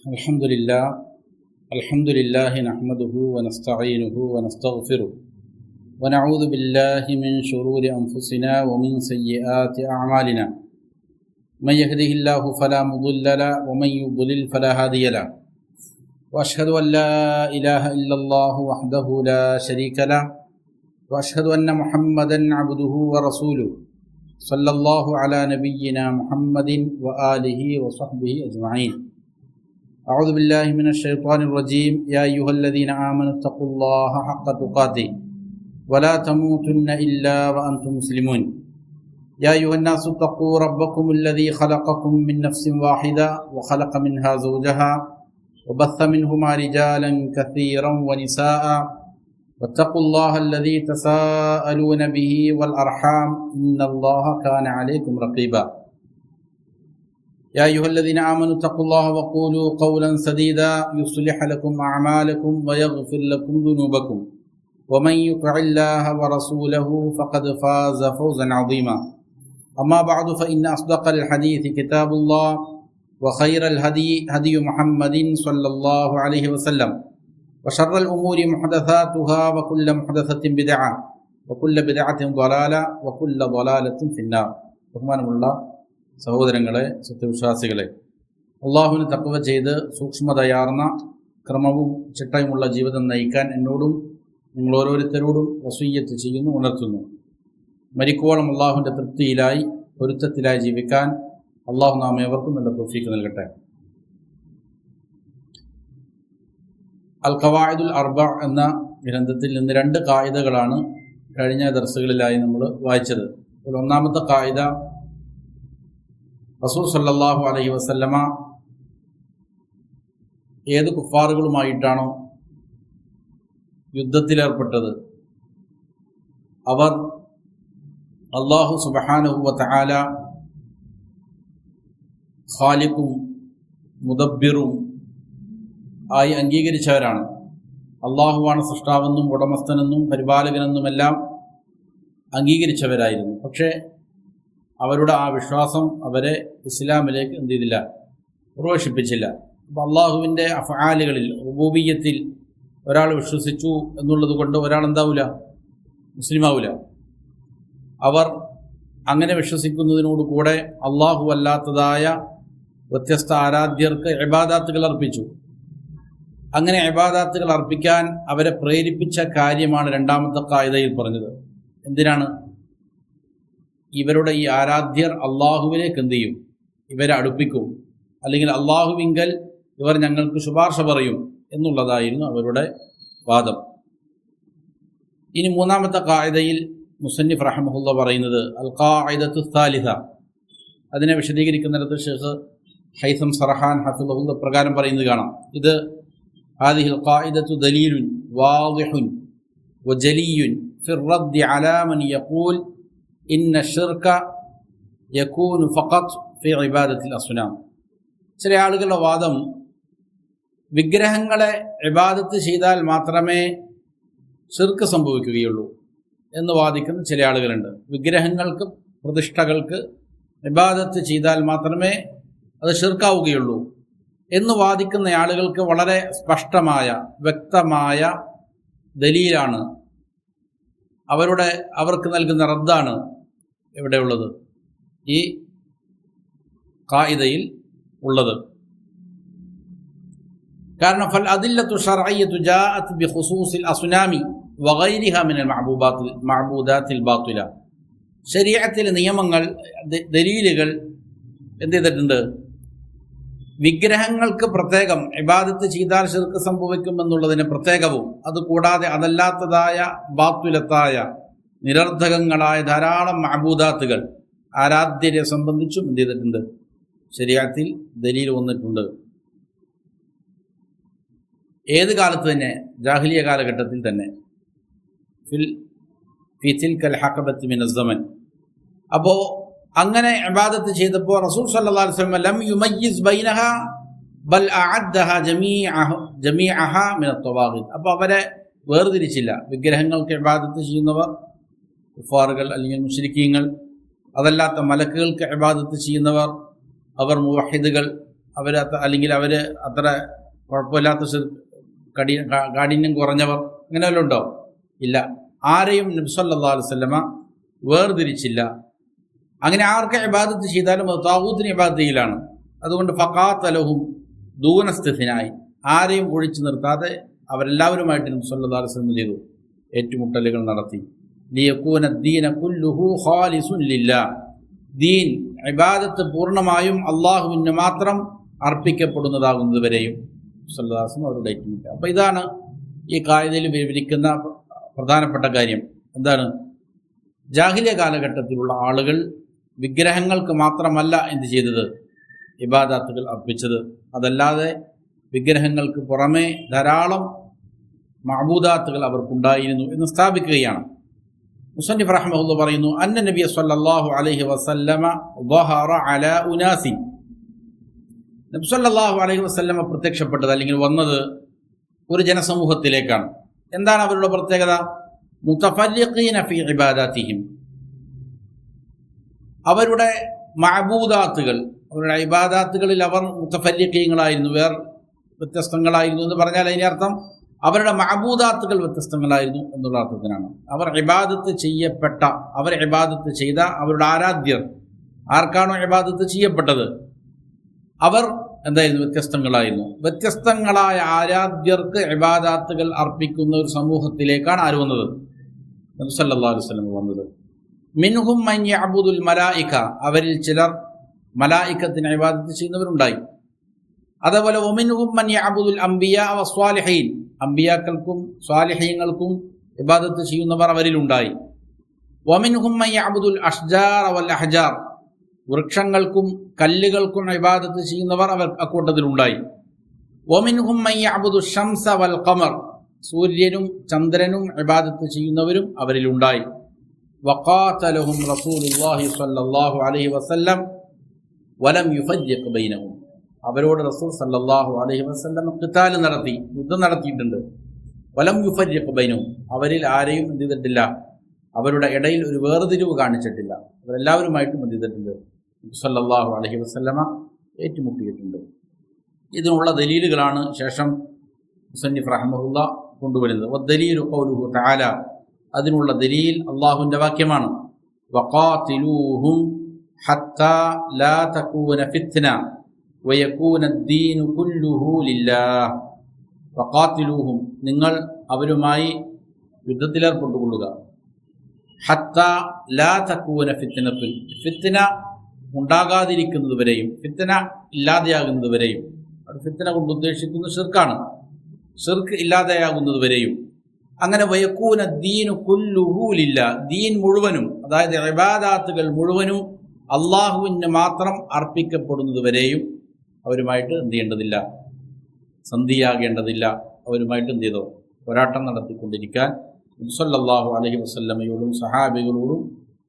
الحمد لله نحمده ونستعينه ونستغفره ونعوذ بالله من شرور أنفسنا ومن سيئات أعمالنا من يهده الله فلا مضل له ومن يضلل فلا هادي له وأشهد أن لا إله إلا الله وحده لا شريك له وأشهد أن محمدا عبده ورسوله صلى الله على نبينا محمد وآله وصحبه أجمعين. أعوذ بالله من الشيطان الرجيم. يا أيها الذين آمنوا اتقوا الله حق تقاته ولا تموتن إلا وأنتم مسلمون. يا أيها الناس اتقوا ربكم الذي خلقكم من نفس واحدة وخلق منها زوجها وبث منهما رجالا كثيرا ونساء واتقوا الله الذي تساءلون به والأرحام إن الله كان عليكم رقيبا. يا أيها الذين آمنوا اتقوا الله وقولوا قولا سديدا يصلح لكم أعمالكم ويغفر لكم ذنوبكم ومن يطع الله ورسوله فقد فاز فوزا عظيما. أما بعد فإن أصدق الحديث كتاب الله وخير الهدي هدي محمد صلى الله عليه وسلم وشر الأمور محدثاتها وكل محدثة بدعة وكل بدعة ضلالة وكل ضلالة في النار. ബഹുമാനമുള്ള സഹോദരങ്ങളെ, സത്യവിശ്വാസികളെ, അള്ളാഹുവിന് തഖ്വ ചെയ്ത് സൂക്ഷ്മതയാർന്ന ക്രമവും ചിട്ടയുമുള്ള ജീവിതം നയിക്കാൻ എന്നോടും നിങ്ങൾ ഓരോരുത്തരോടും വസിയ്യത്ത് ചെയ്യുന്നു, ഉണർത്തുന്നു. മരിക്കോളം അള്ളാഹുവിൻ്റെ തൃപ്തിയിലായി പൊരുത്തത്തിലായി ജീവിക്കാൻ അള്ളാഹു നാം ഏവർക്കും നല്ല തൗഫീഖ് നൽകട്ടെ. അൽ ഖവാഇദുൽ അർബഅ എന്ന ഗ്രന്ഥത്തിൽ നിന്ന് 2 ഖായിദകളാണ് കഴിഞ്ഞ ദർസുകളിലായി നമ്മൾ വായിച്ചത്. ഒന്നാമത്തെ ഖായിദ, റസൂൽ സല്ലല്ലാഹു അലൈഹി വസല്ലമ ഏത് കുഫാറുകളുമായിട്ടാണോ യുദ്ധത്തിലേർപ്പെട്ടത് അവർ അല്ലാഹു സുബ്ഹാനഹു വ തആല ഖാലിഖും മുദബ്ബിറും ആയി അംഗീകരിച്ചവരാണ്. അള്ളാഹുവാണ് സൃഷ്ടാവെന്നും ഉടമസ്ഥനെന്നും പരിപാലകനെന്നുമെല്ലാം അംഗീകരിച്ചവരായിരുന്നു. പക്ഷേ അവരുടെ ആ വിശ്വാസം അവരെ ഇസ്ലാമിലേക്ക് എന്ത് ചെയ്തില്ല, പ്രവേശിപ്പിച്ചില്ല. അപ്പോൾ അള്ളാഹുവിൻ്റെ അഫ്ആലുകളിൽ റുബൂബിയ്യത്തിൽ ഒരാൾ വിശ്വസിച്ചു എന്നുള്ളത് കൊണ്ട് ഒരാൾ എന്താവില്ല, മുസ്ലിമാവില്ല. അവർ അങ്ങനെ വിശ്വസിക്കുന്നതിനോട് കൂടെ അള്ളാഹു അല്ലാത്തതായ വ്യത്യസ്ത ആരാധ്യർക്ക് ഇബാദാത്തുകൾ അർപ്പിച്ചു. അങ്ങനെ ഇബാദാത്തുകൾ അർപ്പിക്കാൻ അവരെ പ്രേരിപ്പിച്ച കാര്യമാണ് രണ്ടാമത്തെ ഖായിദയിൽ പറഞ്ഞത്. എന്തിനാണ്? ഇവരുടെ ഈ ആരാധ്യർ അള്ളാഹുവിലേക്ക് എന്ത് ചെയ്യും, ഇവരെ അടുപ്പിക്കും, അല്ലെങ്കിൽ അള്ളാഹുവിങ്കൽ ഇവർ ഞങ്ങൾക്ക് ശുപാർശ പറയും എന്നുള്ളതായിരുന്നു അവരുടെ വാദം. ഇനി മൂന്നാമത്തെ ഖായിദയിൽ മുസന്നിഫ് റഹ്മഹുല്ലാഹ് പറയുന്നത് അൽ ഖായിദത്തു സാലിസ. അതിനെ വിശദീകരിക്കുന്നിടത്ത് ഷെയ്ഖ് ഹൈസം സർഹാൻ ഹഫിളഹുല്ലാഹ് പ്രകാരം പറയുന്നത് കാണാം. ഇത് ഹാദിഹിൽ ഖായിദത്തു ദലീലുൻ വാദിഹുൻ വജലിയുൻ ഫിർ റദ്ദി അലാ മൻ യഖൂൽ ഇന്ന ശിർക യകൂനു ഫഖത്ത് ഫി ഇബാദത്തിൽ അസ്നാം. ചില ആളുകളുടെ വാദം വിഗ്രഹങ്ങളെ ഇബാദത്ത് ചെയ്താൽ മാത്രമേ ശിർക്ക് സംഭവിക്കുകയുള്ളൂ എന്ന് വാദിക്കുന്ന ചില ആളുകളുണ്ട്. വിഗ്രഹങ്ങൾക്ക്, പ്രതിഷ്ഠകൾക്ക് ഇബാദത്ത് ചെയ്താൽ മാത്രമേ അത് ശിർക്കാവുകയുള്ളൂ എന്ന് വാദിക്കുന്ന ആളുകൾക്ക് വളരെ സ്പഷ്ടമായ വ്യക്തമായ ദലീലാണ്, അവർക്ക് നൽകുന്ന റദ്ദാണ് എവിടെയുള്ളത്, ഈ ഖായിദയിൽ ഉള്ളത്. കാരണം ഫൽ അദില്ലത്തു ശർഇയ്യത്തു ജാഅത് ബിഖുസൂസിൽ അസ്നാമി വഗൈരിഹാ മിനൽ മഅബൂദാത്തിൽ ബാത്തില. ശരീഅത്തിലെ നിയമങ്ങൾ, ദലീലുകൾ എന്ത് ചെയ്തിട്ടുണ്ട്, വിഗ്രഹങ്ങൾക്ക് പ്രത്യേകം ഇബാദത്ത് ചെയ്താൽ ശിർക്ക് സംഭവിക്കുമെന്നുള്ളതിന് പ്രത്യേകവും, അതുകൂടാതെ അതല്ലാത്തതായ ബാത്തുലത്തായ നിരർഥകങ്ങളായ ധാരാളം മഅബൂദാത്തുകൾ, ആരാധ്യരെ സംബന്ധിച്ചും എന്ത് ചെയ്തിട്ടുണ്ട്, ശരീഅത്തിൽ ദലീൽ വന്നിട്ടുണ്ട്. ഏത് കാലത്ത് തന്നെ, ജാഹിലിയ കാലഘട്ടത്തിൽ തന്നെ, ഫി തിൽകൽ ഹഖബത്തി മിനസ് സമൻ. അപ്പോൾ അങ്ങനെ ഇബാദത്ത് ചെയ്തപ്പോൾ റസൂൽ സല്ലല്ലാഹു അലൈഹി വസല്ലം ലം യുമയ്യിസ് ബൈനഹാ ബൽ അഅദ്ദഹാ ജമീഅഹാ മിനത് തവാഗീത്. അപ്പോൾ അവരെ വേർതിരിച്ചില്ല. വിഗ്രഹങ്ങൾക്ക് ഇബാദത്ത് ചെയ്യുന്നവർ കുഫാറുകൾ അല്ലെങ്കിൽ മുശ്രിക്കീങ്ങൾ, അതല്ലാത്ത മലക്കുകൾക്ക് ഇബാദത്ത് ചെയ്യുന്നവർ അവർ മുവഹിദുകൾ, അല്ലെങ്കിൽ അവർ അത്ര കുഴപ്പമില്ലാത്ത കാഠിന്യം കുറഞ്ഞവർ, അങ്ങനെ വല്ലതും ഉണ്ടോ? ഇല്ല. ആരെയും നബി സല്ലല്ലാഹു അലൈഹി വസല്ലമ വേർതിരിച്ചില്ല. അങ്ങനെ ആർക്ക് ഇബാദത്ത് ചെയ്താലും അത് താഗൂത്തിന് ഇബാദത്ത് ചെയ്യലാണ്. അതുകൊണ്ട് ഫഖാതലഹും ദൂനസ്തിനായി, ആരെയും ഒഴിച്ചു നിർത്താതെ അവരെല്ലാവരുമായിട്ട് നബി സല്ലല്ലാഹു അലൈഹി വസല്ലം ചെയ്തു, ഏറ്റുമുട്ടലുകൾ നടത്തി. ലിയകൂന ദീന കുല്ലുഹു ഖാലിസുൻ ലില്ലാഹ്, ദീൻ ഇബാദത്ത് പൂർണ്ണമായും അള്ളാഹുവിന് മാത്രം അർപ്പിക്കപ്പെടുന്നതാകുന്നതുവരെയും സല്ലല്ലാഹു അലൈഹി വസല്ലം അവരുടെ ഏറ്റുമുട്ടുക. അപ്പോൾ ഇതാണ് ഈ ഖായിദയിൽ വിവരിക്കുന്ന പ്രധാനപ്പെട്ട കാര്യം. എന്താണ്? ജാഹിലിയ കാലഘട്ടത്തിലുള്ള ആളുകൾ വിഗ്രഹങ്ങൾക്ക് മാത്രമല്ല എന്ത് ചെയ്തത്? ഇബാദത്തുകൾ അർപ്പിച്ചത്. അതല്ലാതെ വിഗ്രഹങ്ങൾക്ക് പുറമെ ധാരാളം മഅബൂദാത്തുകൾ അവർക്കുണ്ടായിരുന്നു എന്ന് സ്ഥാപിക്കുകയാണ്. മുസന്നിഫ് റഹ്മഹുല്ലാഹ് പറയുന്നു, അന്ന നബിയ സ്വല്ലല്ലാഹു അലൈഹി വസല്ലമ ളഹറ അലാ ഉനാസിൻ, നബി സല്ലല്ലാഹു അലൈഹി വസല്ലമ പ്രത്യക്ഷപ്പെട്ടത് അല്ലെങ്കിൽ വന്നത് ഒരു ജനസമൂഹത്തിലേക്കാണ്. എന്താണ് അവരുടെ പ്രത്യേകത? മുതഫല്ലിഖീന ഫീ ഇബാദാതിഹിം, അവരുടെ മഅബൂദാത്തുകൾ, അവരുടെ ഇബാദാത്തുകളിൽ അവർ മുതഫല്ലിഖീങ്ങളായിരുന്നു, വ്യത്യസ്തങ്ങളായിരുന്നു എന്ന് പറഞ്ഞാൽ അതിനർത്ഥം അവരുടെ മഅബൂദാത്തുകൾ വ്യത്യസ്തങ്ങളായിരുന്നു എന്നുള്ള അർത്ഥത്തിനാണ്. അവർ ഇബാദത്ത് ചെയ്ത അവരുടെ ആരാധ്യർ, ആർക്കാണോ ഇബാദത്ത് ചെയ്യപ്പെട്ടത്, അവർ എന്തായിരുന്നു? വ്യത്യസ്തങ്ങളായിരുന്നു. വ്യത്യസ്തങ്ങളായ ആരാധ്യർക്ക് ഇബാദത്തുകൾ അർപ്പിക്കുന്ന ഒരു സമൂഹത്തിലേക്കാണ് ആര് വന്നത്? നബി സല്ലല്ലാഹു അലൈഹി വസല്ലം വന്നത്. മിൻഹും മൻ യഅബുദുൽ മലായിക, അവരിൽ ചിലർ മലായികത്തിന് ഇബാദത്ത് ചെയ്യുന്നവരുണ്ടായി. അതേപോലെ വമിൻഹും മൻ യഅബുദുൽ അംബിയാ വസ്വാലിഹീൻ, അംബിയാക്കൾക്കും സ്വാലിഹീങ്ങൾക്കും ഇബാദത്ത് ചെയ്യുന്നവർ അവരിലുണ്ടായി. വമിൻഹും മൻ യഅബുദുൽ അഷ്ജാർ വൽ അഹ്ജാർ, വൃക്ഷങ്ങൾക്കും കല്ലുകൾക്കും ഇബാദത്ത് ചെയ്യുന്നവർ അവർ അക്കൂട്ടത്തിലുണ്ടായി. വമിൻഹും മൻ യഅബുദു ശംസ വൽ ഖമർ, സൂര്യനും ചന്ദ്രനും ഇബാദത്ത് ചെയ്യുന്നവരും അവരിലുണ്ടായി. വഖാതലഹും റസൂലുള്ളാഹി സ്വല്ലല്ലാഹു അലൈഹി വസല്ലം വലം യുഫജ്ജിഖ് ബൈനഹും, അവരോട് റസൂൽ സല്ലല്ലാഹു അലൈഹി വസല്ലം ഖിതാൽ നടത്തി, യുദ്ധം നടത്തിയിട്ടുണ്ട്. വലം യുഫജ്ജിഖ് ബൈനഹും, അവരിൽ ആരെയും എന്ത് ചെയ്തിട്ടില്ല? അവരുടെ ഇടയിൽ ഒരു വേർതിരിവ് കാണിച്ചിട്ടില്ല. അവരെല്ലാവരുമായിട്ടും എന്ത് ചെയ്തിട്ടുണ്ട്? സല്ലല്ലാഹു അലൈഹി വസല്ലമ ഏറ്റുമുട്ടിയിട്ടുണ്ട്. ഇതിനുള്ള ദലീലുകളാണ് ശേഷം മുസന്നിഫ് റഹ്മഹുല്ലാഹ് കൊണ്ടുവരുന്നത്. വദ്ദലീലു ഖൗലുഹു തആല, അതിനുള്ള ദലീൽ അല്ലാഹുവിൻ്റെ വാക്യമാണ്. വഖാതിലൂഹും ഹത്താ ലാ തകൂന ഫിത്ന വയകൂന അദ്ദീനു കുല്ലുഹു ലില്ലാഹ്. വഖാതിലൂഹും, നിങ്ങൾ അവരുമായി യുദ്ധത്തിലേർപ്പെട്ടുകൊള്ളുക. ഹത്താ ലാ തകൂന ഫിത്നത്തുൻ, ഫിത്ന ഉണ്ടാകാതിരിക്കുന്നതുവരെയും, ഫിത്ന ഇല്ലാതെയാകുന്നതുവരെയും. അവിടെ ഫിത്ന കൊണ്ട് ഉദ്ദേശിക്കുന്നത് ഷിർക്കാണ്. ഷിർക്ക് ഇല്ലാതെയാകുന്നതുവരെയും. അങ്ങനെ വയകൂന ദീനു കുല്ലുഹു ലില്ലാഹ്, ദീൻ മുഴുവനും, അതായത് ഇബാദാത്തുകൾ മുഴുവനും അള്ളാഹുവിന് മാത്രം അർപ്പിക്കപ്പെടുന്നതുവരെയും അവരുമായിട്ട് എന്ത് ചെയ്യേണ്ടതില്ല? സന്ധിയാകേണ്ടതില്ല. അവരുമായിട്ട് എന്ത് ചെയ്തോ? പോരാട്ടം നടത്തിക്കൊണ്ടിരിക്കാൻ നബി സല്ലല്ലാഹു അലൈഹി വസല്ലമയോടും സഹാബികളോടും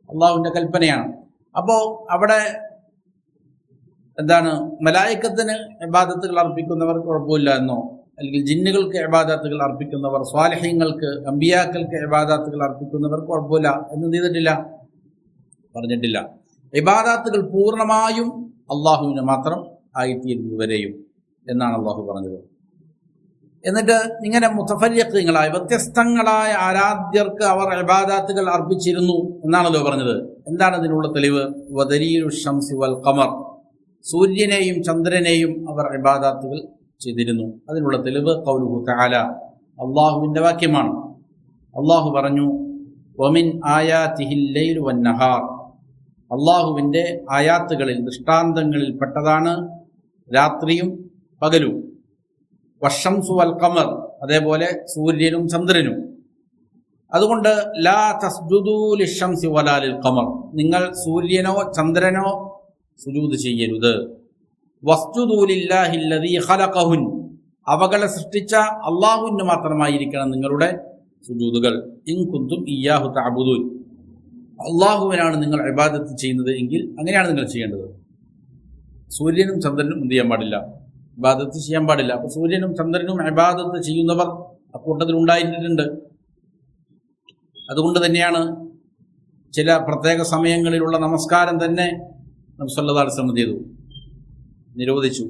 അള്ളാഹുവിൻ്റെ കൽപ്പനയാണ്. അപ്പോൾ അവിടെ എന്താണ്? മലായിക്കത്തിന് ഇബാദത്തുകൾ അർപ്പിക്കുന്നവർക്ക് കുഴപ്പമില്ല എന്നോ, അല്ലെങ്കിൽ ജിന്നുകൾക്ക് ഇബാദത്തുകൾ അർപ്പിക്കുന്നവർ, സ്വാലിഹീങ്ങൾക്ക്, അംബിയാക്കൾക്ക് ഇബാദത്തുകൾ അർപ്പിക്കുന്നവർ കുഴപ്പമില്ല എന്ന് ചെയ്തിട്ടില്ല, പറഞ്ഞിട്ടില്ല. ഇബാദത്തുകൾ പൂർണ്ണമായും അള്ളാഹുവിന് മാത്രം ആയിത്തീരുന്നതുവരെയും എന്നാണ് അള്ളാഹു പറഞ്ഞത്. എന്നിട്ട് ഇങ്ങനെ മുതഫല്ലിഖീങ്ങളായ വ്യത്യസ്തങ്ങളായ ആരാധ്യർക്ക് അവർ ഇബാദത്തുകൾ അർപ്പിച്ചിരുന്നു എന്നാണല്ലോ പറഞ്ഞത്. എന്താണ് ഇതിനുള്ള തെളിവ്? വദലീലു ശംസി വൽ ഖമർ, സൂര്യനെയും ചന്ദ്രനെയും അവർ ഇബാദത്തുകൾ ചെയ്തിരുന്നു. അതിനുള്ള തെളിവ് ഖൗലുഹു തആല, അള്ളാഹുവിൻ്റെ വാക്യമാണ്. അള്ളാഹു പറഞ്ഞു, വമിൻ ആയാതിഹിൽ ലൈലു വന്നഹാർ, അള്ളാഹുവിൻ്റെ ആയാത്തുകളിൽ, ദൃഷ്ടാന്തങ്ങളിൽ പെട്ടതാണ് രാത്രിയും പകലും. വശംസു വൽ ഖമർ, അതേപോലെ സൂര്യനും ചന്ദ്രനും. അതുകൊണ്ട് ലാ തസ്ജുദൂ ലിശംസി വലാ ലിൽ ഖമർ, നിങ്ങൾ സൂര്യനോ ചന്ദ്രനോ സുജൂദ് ചെയ്യരുത്. വസ്ജുദൂ ലില്ലാഹി അല്ലദീ ഖലഖഹുൻ, അവകളെ സൃഷ്ടിച്ച അള്ളാഹുവിന് മാത്രമായിരിക്കണം നിങ്ങളുടെ സുജൂദുകൾ. ഇൻ കുന്തും ഇയ്യാഹു തഅബുദൂൻ, അള്ളാഹുവിനാണ് നിങ്ങൾ ഇബാദത്ത് ചെയ്യുന്നത് എങ്കിൽ അങ്ങനെയാണ് നിങ്ങൾ ചെയ്യേണ്ടത്. സൂര്യനും ചന്ദ്രനും എന്ത് ചെയ്യാൻ പാടില്ല? ഇബാദത്ത് ചെയ്യാൻ പാടില്ല. അപ്പോൾ സൂര്യനും ചന്ദ്രനും ഇബാദത്ത് ചെയ്യുന്നവർ അക്കൂട്ടത്തിൽ ഉണ്ടായിട്ടുണ്ട്. അതുകൊണ്ട് തന്നെയാണ് ചില പ്രത്യേക സമയങ്ങളിലുള്ള നമസ്കാരം തന്നെ നബി സല്ലല്ലാഹു അലൈഹി വസല്ലം ചെയ്തു, നിരോധിച്ചു.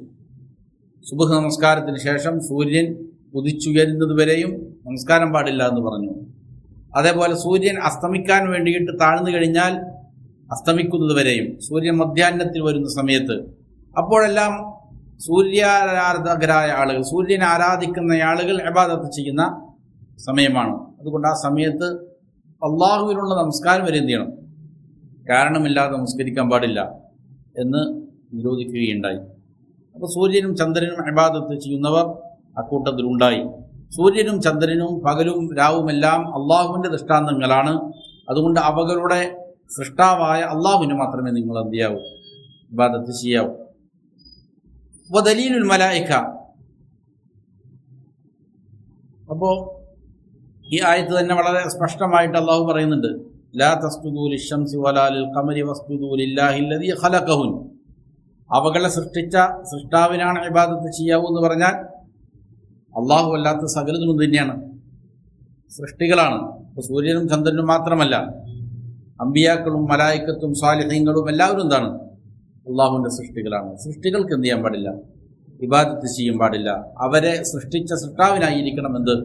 സുബ്ഹ് നമസ്കാരത്തിന് ശേഷം സൂര്യൻ ഉദിച്ചുയരുന്നത് വരെയും നമസ്കാരം പാടില്ല എന്ന് പറഞ്ഞു. അതേപോലെ സൂര്യൻ അസ്തമിക്കാൻ വേണ്ടിയിട്ട് താഴ്ന്നു കഴിഞ്ഞാൽ അസ്തമിക്കുന്നത് വരെയും, സൂര്യൻ മധ്യാഹ്നത്തിൽ വരുന്ന സമയത്ത്, അപ്പോഴെല്ലാം സൂര്യാരാധകരായ ആളുകൾ, സൂര്യനെ ആരാധിക്കുന്ന ആളുകൾ ഇബാദത്ത് ചെയ്യുന്ന സമയമാണ്. അതുകൊണ്ട് ആ സമയത്ത് അള്ളാഹുവിനുള്ള നമസ്കാരം വരെ എന്ത് ചെയ്യണം, കാരണമില്ലാതെ നമസ്കരിക്കാൻ പാടില്ല എന്ന് നിരോധിക്കുകയുണ്ടായി. അപ്പോൾ സൂര്യനും ചന്ദ്രനും ഇബാദത്ത് ചെയ്യുന്നവർ അക്കൂട്ടത്തിലുണ്ടായി. സൂര്യനും ചന്ദ്രനും പകലും രാവുമെല്ലാം അള്ളാഹുവിൻ്റെ ദൃഷ്ടാന്തങ്ങളാണ്. അതുകൊണ്ട് അവകളുടെ സൃഷ്ടാവായ അള്ളാഹുവിന് മാത്രമേ നിങ്ങൾ എന്ത് ചെയ്യാവൂ, ഇബാദത്ത് ചെയ്യാവൂ. വദലീലുൽ മലായിക, അപ്പോൾ ഈ ആയത്ത് തന്നെ വളരെ സ്പഷ്ടമായിട്ട് അള്ളാഹു പറയുന്നുണ്ട്, ലാ തസ്ജുദൂ ലിശ്ശംസി വലാ ലിൽ ഖമരി വസ്ജുദൂ ലില്ലാഹി അല്ലദീ ഖലഖഹുൻ. അവകളെ സൃഷ്ടിച്ച സൃഷ്ടാവിനാണ് ഇബാദത്ത് ചെയ്യാവൂ എന്ന് പറഞ്ഞാൽ അള്ളാഹു അല്ലാത്ത സകലതും തന്നെയാണ് സൃഷ്ടികളാണ്. ഇപ്പോൾ സൂര്യനും ചന്ദ്രനും മാത്രമല്ല, അമ്പിയാക്കളും മലായിക്കത്തും സാലിഹീങ്ങളും എല്ലാവരും എന്താണ്, അള്ളാഹുവിൻ്റെ സൃഷ്ടികളാണ്. സൃഷ്ടികൾക്ക് എന്ത് ചെയ്യാൻ പാടില്ല, ഇബാദത്ത് ചെയ്യാൻ പാടില്ല. അവരെ സൃഷ്ടിച്ച സൃഷ്ടാവിനായിരിക്കണം എന്ത്,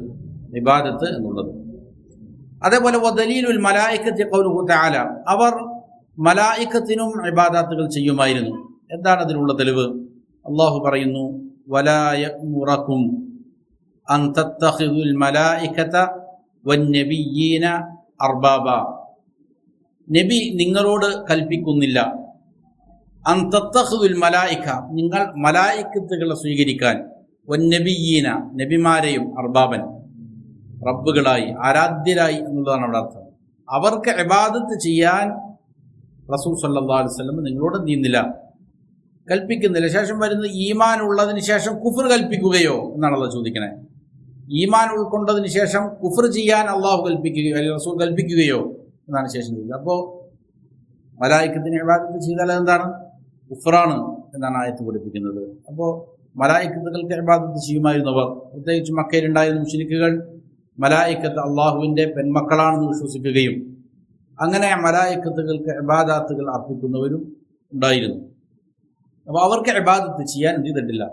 ഇബാദത്ത് എന്നുള്ളത്. അതേപോലെ വദലീലുൽ മലായിക്കത്തി ഖൗലുഹു തആല, അവർ മലായിക്കത്തിനും ഇബാദത്തുകൾ ചെയ്യുമായിരുന്നു. എന്താണ് അതിനുള്ള തെളിവ്? അള്ളാഹു പറയുന്നു, വലാ യഅ്മുറകും അൻ തത്തഖിദുൽ മലായികത വന്നബിയ്യീന അർബാബ. നബി നിങ്ങളോട് കൽപ്പിക്കുന്നില്ല, അൻ തത്തഖിദുൽ മലായിക, നിങ്ങൾ മലായിക്കത്തുകളെ സ്വീകരിക്കാൻ, വന്നബിയ്യീന, നബിമാരെയും, അർബാബൻ, റബ്ബുകളായി, ആരാധ്യരായി എന്നുള്ളതാണ് അവിടെ അർത്ഥം. അവർക്ക് ഇബാദത്ത് ചെയ്യാൻ റസൂൽ സല്ലല്ലാഹു അലൈഹി വസല്ലം നിങ്ങളോട് നീന്നില്ല, കൽപ്പിക്കുന്നില്ല. ശേഷം വരുന്നത് ഈമാൻ ഉള്ളതിന് ശേഷം കുഫർ കൽപ്പിക്കുകയോ എന്നാണല്ലോ ചോദിക്കണേ. ഈമാൻ ഉൾക്കൊണ്ടതിന് ശേഷം കുഫർ ചെയ്യാൻ അള്ളാഹു കൽപ്പിക്കുകയോ അല്ലെങ്കിൽ റസൂൽ കൽപ്പിക്കുകയോ എന്നാണ് ശേഷം ചോദിക്കുന്നത്. അപ്പോൾ മലായിക്കത്തിന് ഇബാദത്ത് ചെയ്താൽ എന്താണ്, കുഫറാണ് എന്നാണ് ആയത്ത് പഠിപ്പിക്കുന്നത്. അപ്പോൾ മലായിക്കത്തുകൾക്ക് ഇബാദത്ത് ചെയ്യുമായിരുന്നവർ, പ്രത്യേകിച്ച് മക്കയിലുണ്ടായിരുന്ന മുശ്രിക്കുകൾ മലായിക്കത്ത് അള്ളാഹുവിൻ്റെ പെൺമക്കളാണെന്ന് വിശ്വസിക്കുകയും അങ്ങനെ മലായിക്കത്തുകൾക്ക് ഇബാദത്തുകൾ അർപ്പിക്കുന്നവരും ഉണ്ടായിരുന്നു. അപ്പോൾ അവർക്ക് ഇബാദത്ത് ചെയ്യാൻ എന്ത് ചെയ്തിട്ടില്ല,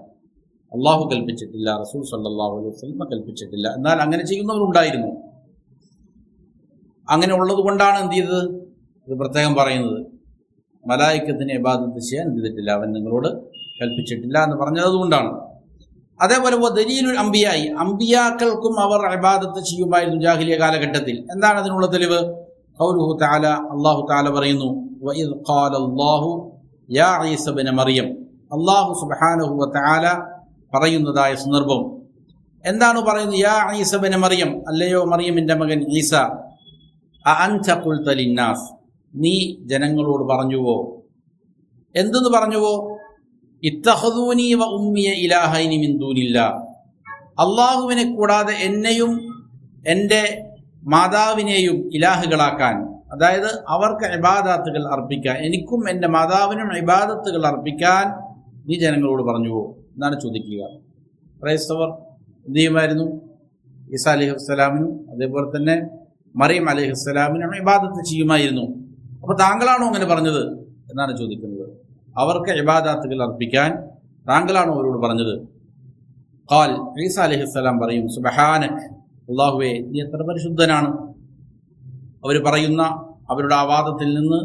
അള്ളാഹു കൽപ്പിച്ചിട്ടില്ല, റസൂൽ സല്ലല്ലാഹു അലൈഹി വസല്ലം കൽപ്പിച്ചിട്ടില്ല. എന്നാൽ അങ്ങനെ ചെയ്യുന്നവരുണ്ടായിരുന്നു. അങ്ങനെ ഉള്ളത് കൊണ്ടാണ് എന്ത് ചെയ്തത്, ഇത് പ്രത്യേകം പറയുന്നത്, മലായിക്കത്തിന് ഇബാദത്ത് ചെയ്യാൻ എന്ത് ചെയ്തിട്ടില്ല, അവൻ നിങ്ങളോട് കൽപ്പിച്ചിട്ടില്ല എന്ന് പറഞ്ഞത് അതുകൊണ്ടാണ്. അതേപോലെ ദലീലുൽ അംബിയായി, അംബിയാക്കൾക്കും അവർ ഇബാദത്ത് ചെയ്യുമായിരുന്നു ജാഹിലിയ കാലഘട്ടത്തിൽ. എന്താണ് അതിനുള്ള തെളിവ്? ഖൗലുഹു തആല, അല്ലാഹു തആല പറയുന്നു, വഇദ് ഖാല അല്ലാഹു യാ ഈസ ഇബ്ന മറിയം, അല്ലാഹു സുബ്ഹാനഹു വ തആല പറയുന്നതായ സന്ദർഭം. എന്താണ് പറയുന്നത്? യാ ഈസ ഇബ്ന മറിയം, അല്ലയോ മറിയമിന്റെ മകൻ ഈസ, അഅൻത ഖുൽത ലിന്നാസ്, നീ ജനങ്ങളോട് പറഞ്ഞുവോ, എന്തെന്ന് പറഞ്ഞുവോ, ഇത്തഖദൂനി വ ഉമ്മിയ ഇലാഹൈനി മിൻ ദൂനില്ലാ, അള്ളാഹുവിനെ കൂടാതെ എന്നെയും എൻ്റെ മാതാവിനെയും ഇലാഹുകളാക്കാൻ, അതായത് അവർക്ക് ഇബാദത്തുകൾ അർപ്പിക്കാൻ, എനിക്കും എൻ്റെ മാതാവിനും ഇബാദത്തുകൾ അർപ്പിക്കാൻ നീ ജനങ്ങളോട് പറഞ്ഞുവോ എന്നാണ് ചോദിക്കുക. ക്രൈസ്തവർ എന്ത് ചെയ്യുമായിരുന്നു? ഈസാ അലൈഹിസ്സലാമിനും അതേപോലെ തന്നെ മറിയം അലൈഹിസ്സലാമിനും ഇബാദത്ത് ചെയ്യുമായിരുന്നു. അപ്പോൾ താങ്കളാണോ അങ്ങനെ പറഞ്ഞത് എന്നാണ് ചോദിക്കുന്നത്. അവർക്ക് ഇബാദത്തുകൾ അർപ്പിക്കാൻ താങ്കളാണോ അവരോട് പറഞ്ഞത്? ഖാൽ, ഈസാ അലൈഹിസ്സലാം പറയും, സുബ്ഹാനക്, അല്ലാഹുവേ നീ എത്ര പരിശുദ്ധനാണ്. അവർ പറയുന്ന അവരുടെ ആ വാദത്തിൽ നിന്ന്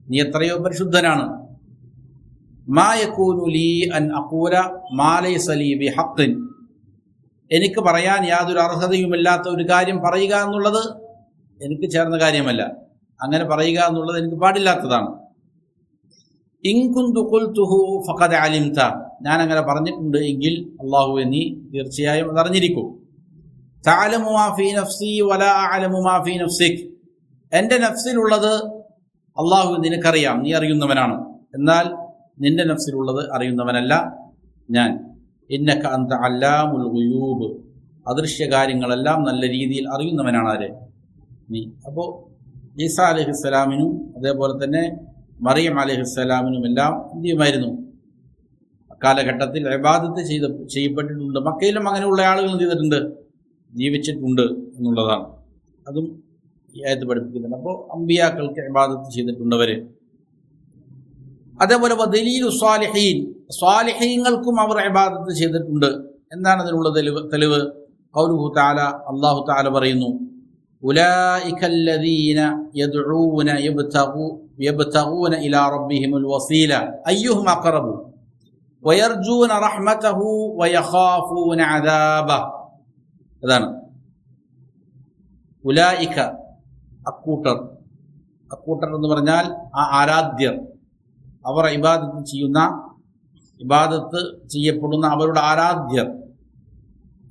നീ എത്രയോ പരിശുദ്ധനാണ്. മാ യകൂനു ലീ അൻ അഖൂല മാ ലൈസ ലീ ബിഹഖ്ൻ, എനിക്ക് പറയാൻ യാതൊരു അർഹതയുമില്ലാത്ത ഒരു കാര്യം പറയുക എന്നുള്ളത് എനിക്ക് ചേർന്ന കാര്യമല്ല. അങ്ങനെ പറയുക എന്നുള്ളത് എനിക്ക് പാടില്ലാത്തതാണ്. ഇൻ കുന്തു ഖുൽതുഹു ഫഖദ് അലിംത, ഞാൻ അങ്ങനെ പറഞ്ഞിട്ടുണ്ട് എങ്കിൽ അല്ലാഹുവേ നീ തീർച്ചയായും അതറിഞ്ഞിരിക്കും. തഅലമു മാ ഫീ നഫ്സി വലാ അഅലമു മാ ഫീ നഫ്സിക്, എൻ്റെ നഫ്സിലുള്ളത് അല്ലാഹു നിനക്കറിയാം, നീ അറിയുന്നവനാണ്. എന്നാൽ നിന്റെ നഫ്സിലുള്ളത് അറിയുന്നവനല്ല ഞാൻ. ഇന്നക അൻത അല്ലാമുൽ ഗുയൂബ്, അദൃശ്യ കാര്യങ്ങളെല്ലാം നല്ല രീതിയിൽ അറിയുന്നവനാണ് ആര്? നീ. അപ്പോൾ ഈസാ അലൈഹിസ്സലാമിനും അതേപോലെ തന്നെ മറിയം അലൈഹിസ്സലാമിനും എല്ലാം എന്ത് ചെയ്യുമായിരുന്നു? കാലഘട്ടത്തിൽ ഇബാദത്ത് ചെയ്യപ്പെട്ടിട്ടുണ്ട്. മക്കയിലും അങ്ങനെയുള്ള ആളുകൾ എന്ത് ചെയ്തിട്ടുണ്ട്? ജീവിച്ചിട്ടുണ്ട് എന്നുള്ളതാണ്. അതും ഈ ആയത്ത് പഠിപ്പിക്കുന്നുണ്ട്. അപ്പോൾ അമ്പിയാക്കൾക്ക് ഇബാദത്ത് ചെയ്തിട്ടുണ്ടവർ. അതേപോലെ ദലീലു സ്വാലിഹീൻ, സ്വാലിഹീങ്ങൾക്കും അവർ ഇബാദത്ത് ചെയ്തിട്ടുണ്ട്. എന്താണ് അതിനുള്ള തെളിവ്? ഖൗലുഹു തആല, അല്ലാഹു തആല പറയുന്നു, ഉലൈകല്ലദീന യദ്ഊന യബ്തഗൂന ഇലാ റബ്ബിഹിമുൽ വസീല അയ്യുഹും അഖറബു വയർജൂന റഹ്മതഹു വയഖാഫൂന അദാബഹ. അതാണ് ഉലൈക, അക്കൂട്ടർ എന്ന് പറഞ്ഞാൽ ആ ആരാധ്യർ, അവർ ഇബാദത്ത് ചെയ്യപ്പെടുന്ന അവരുടെ ആരാധ്യർ.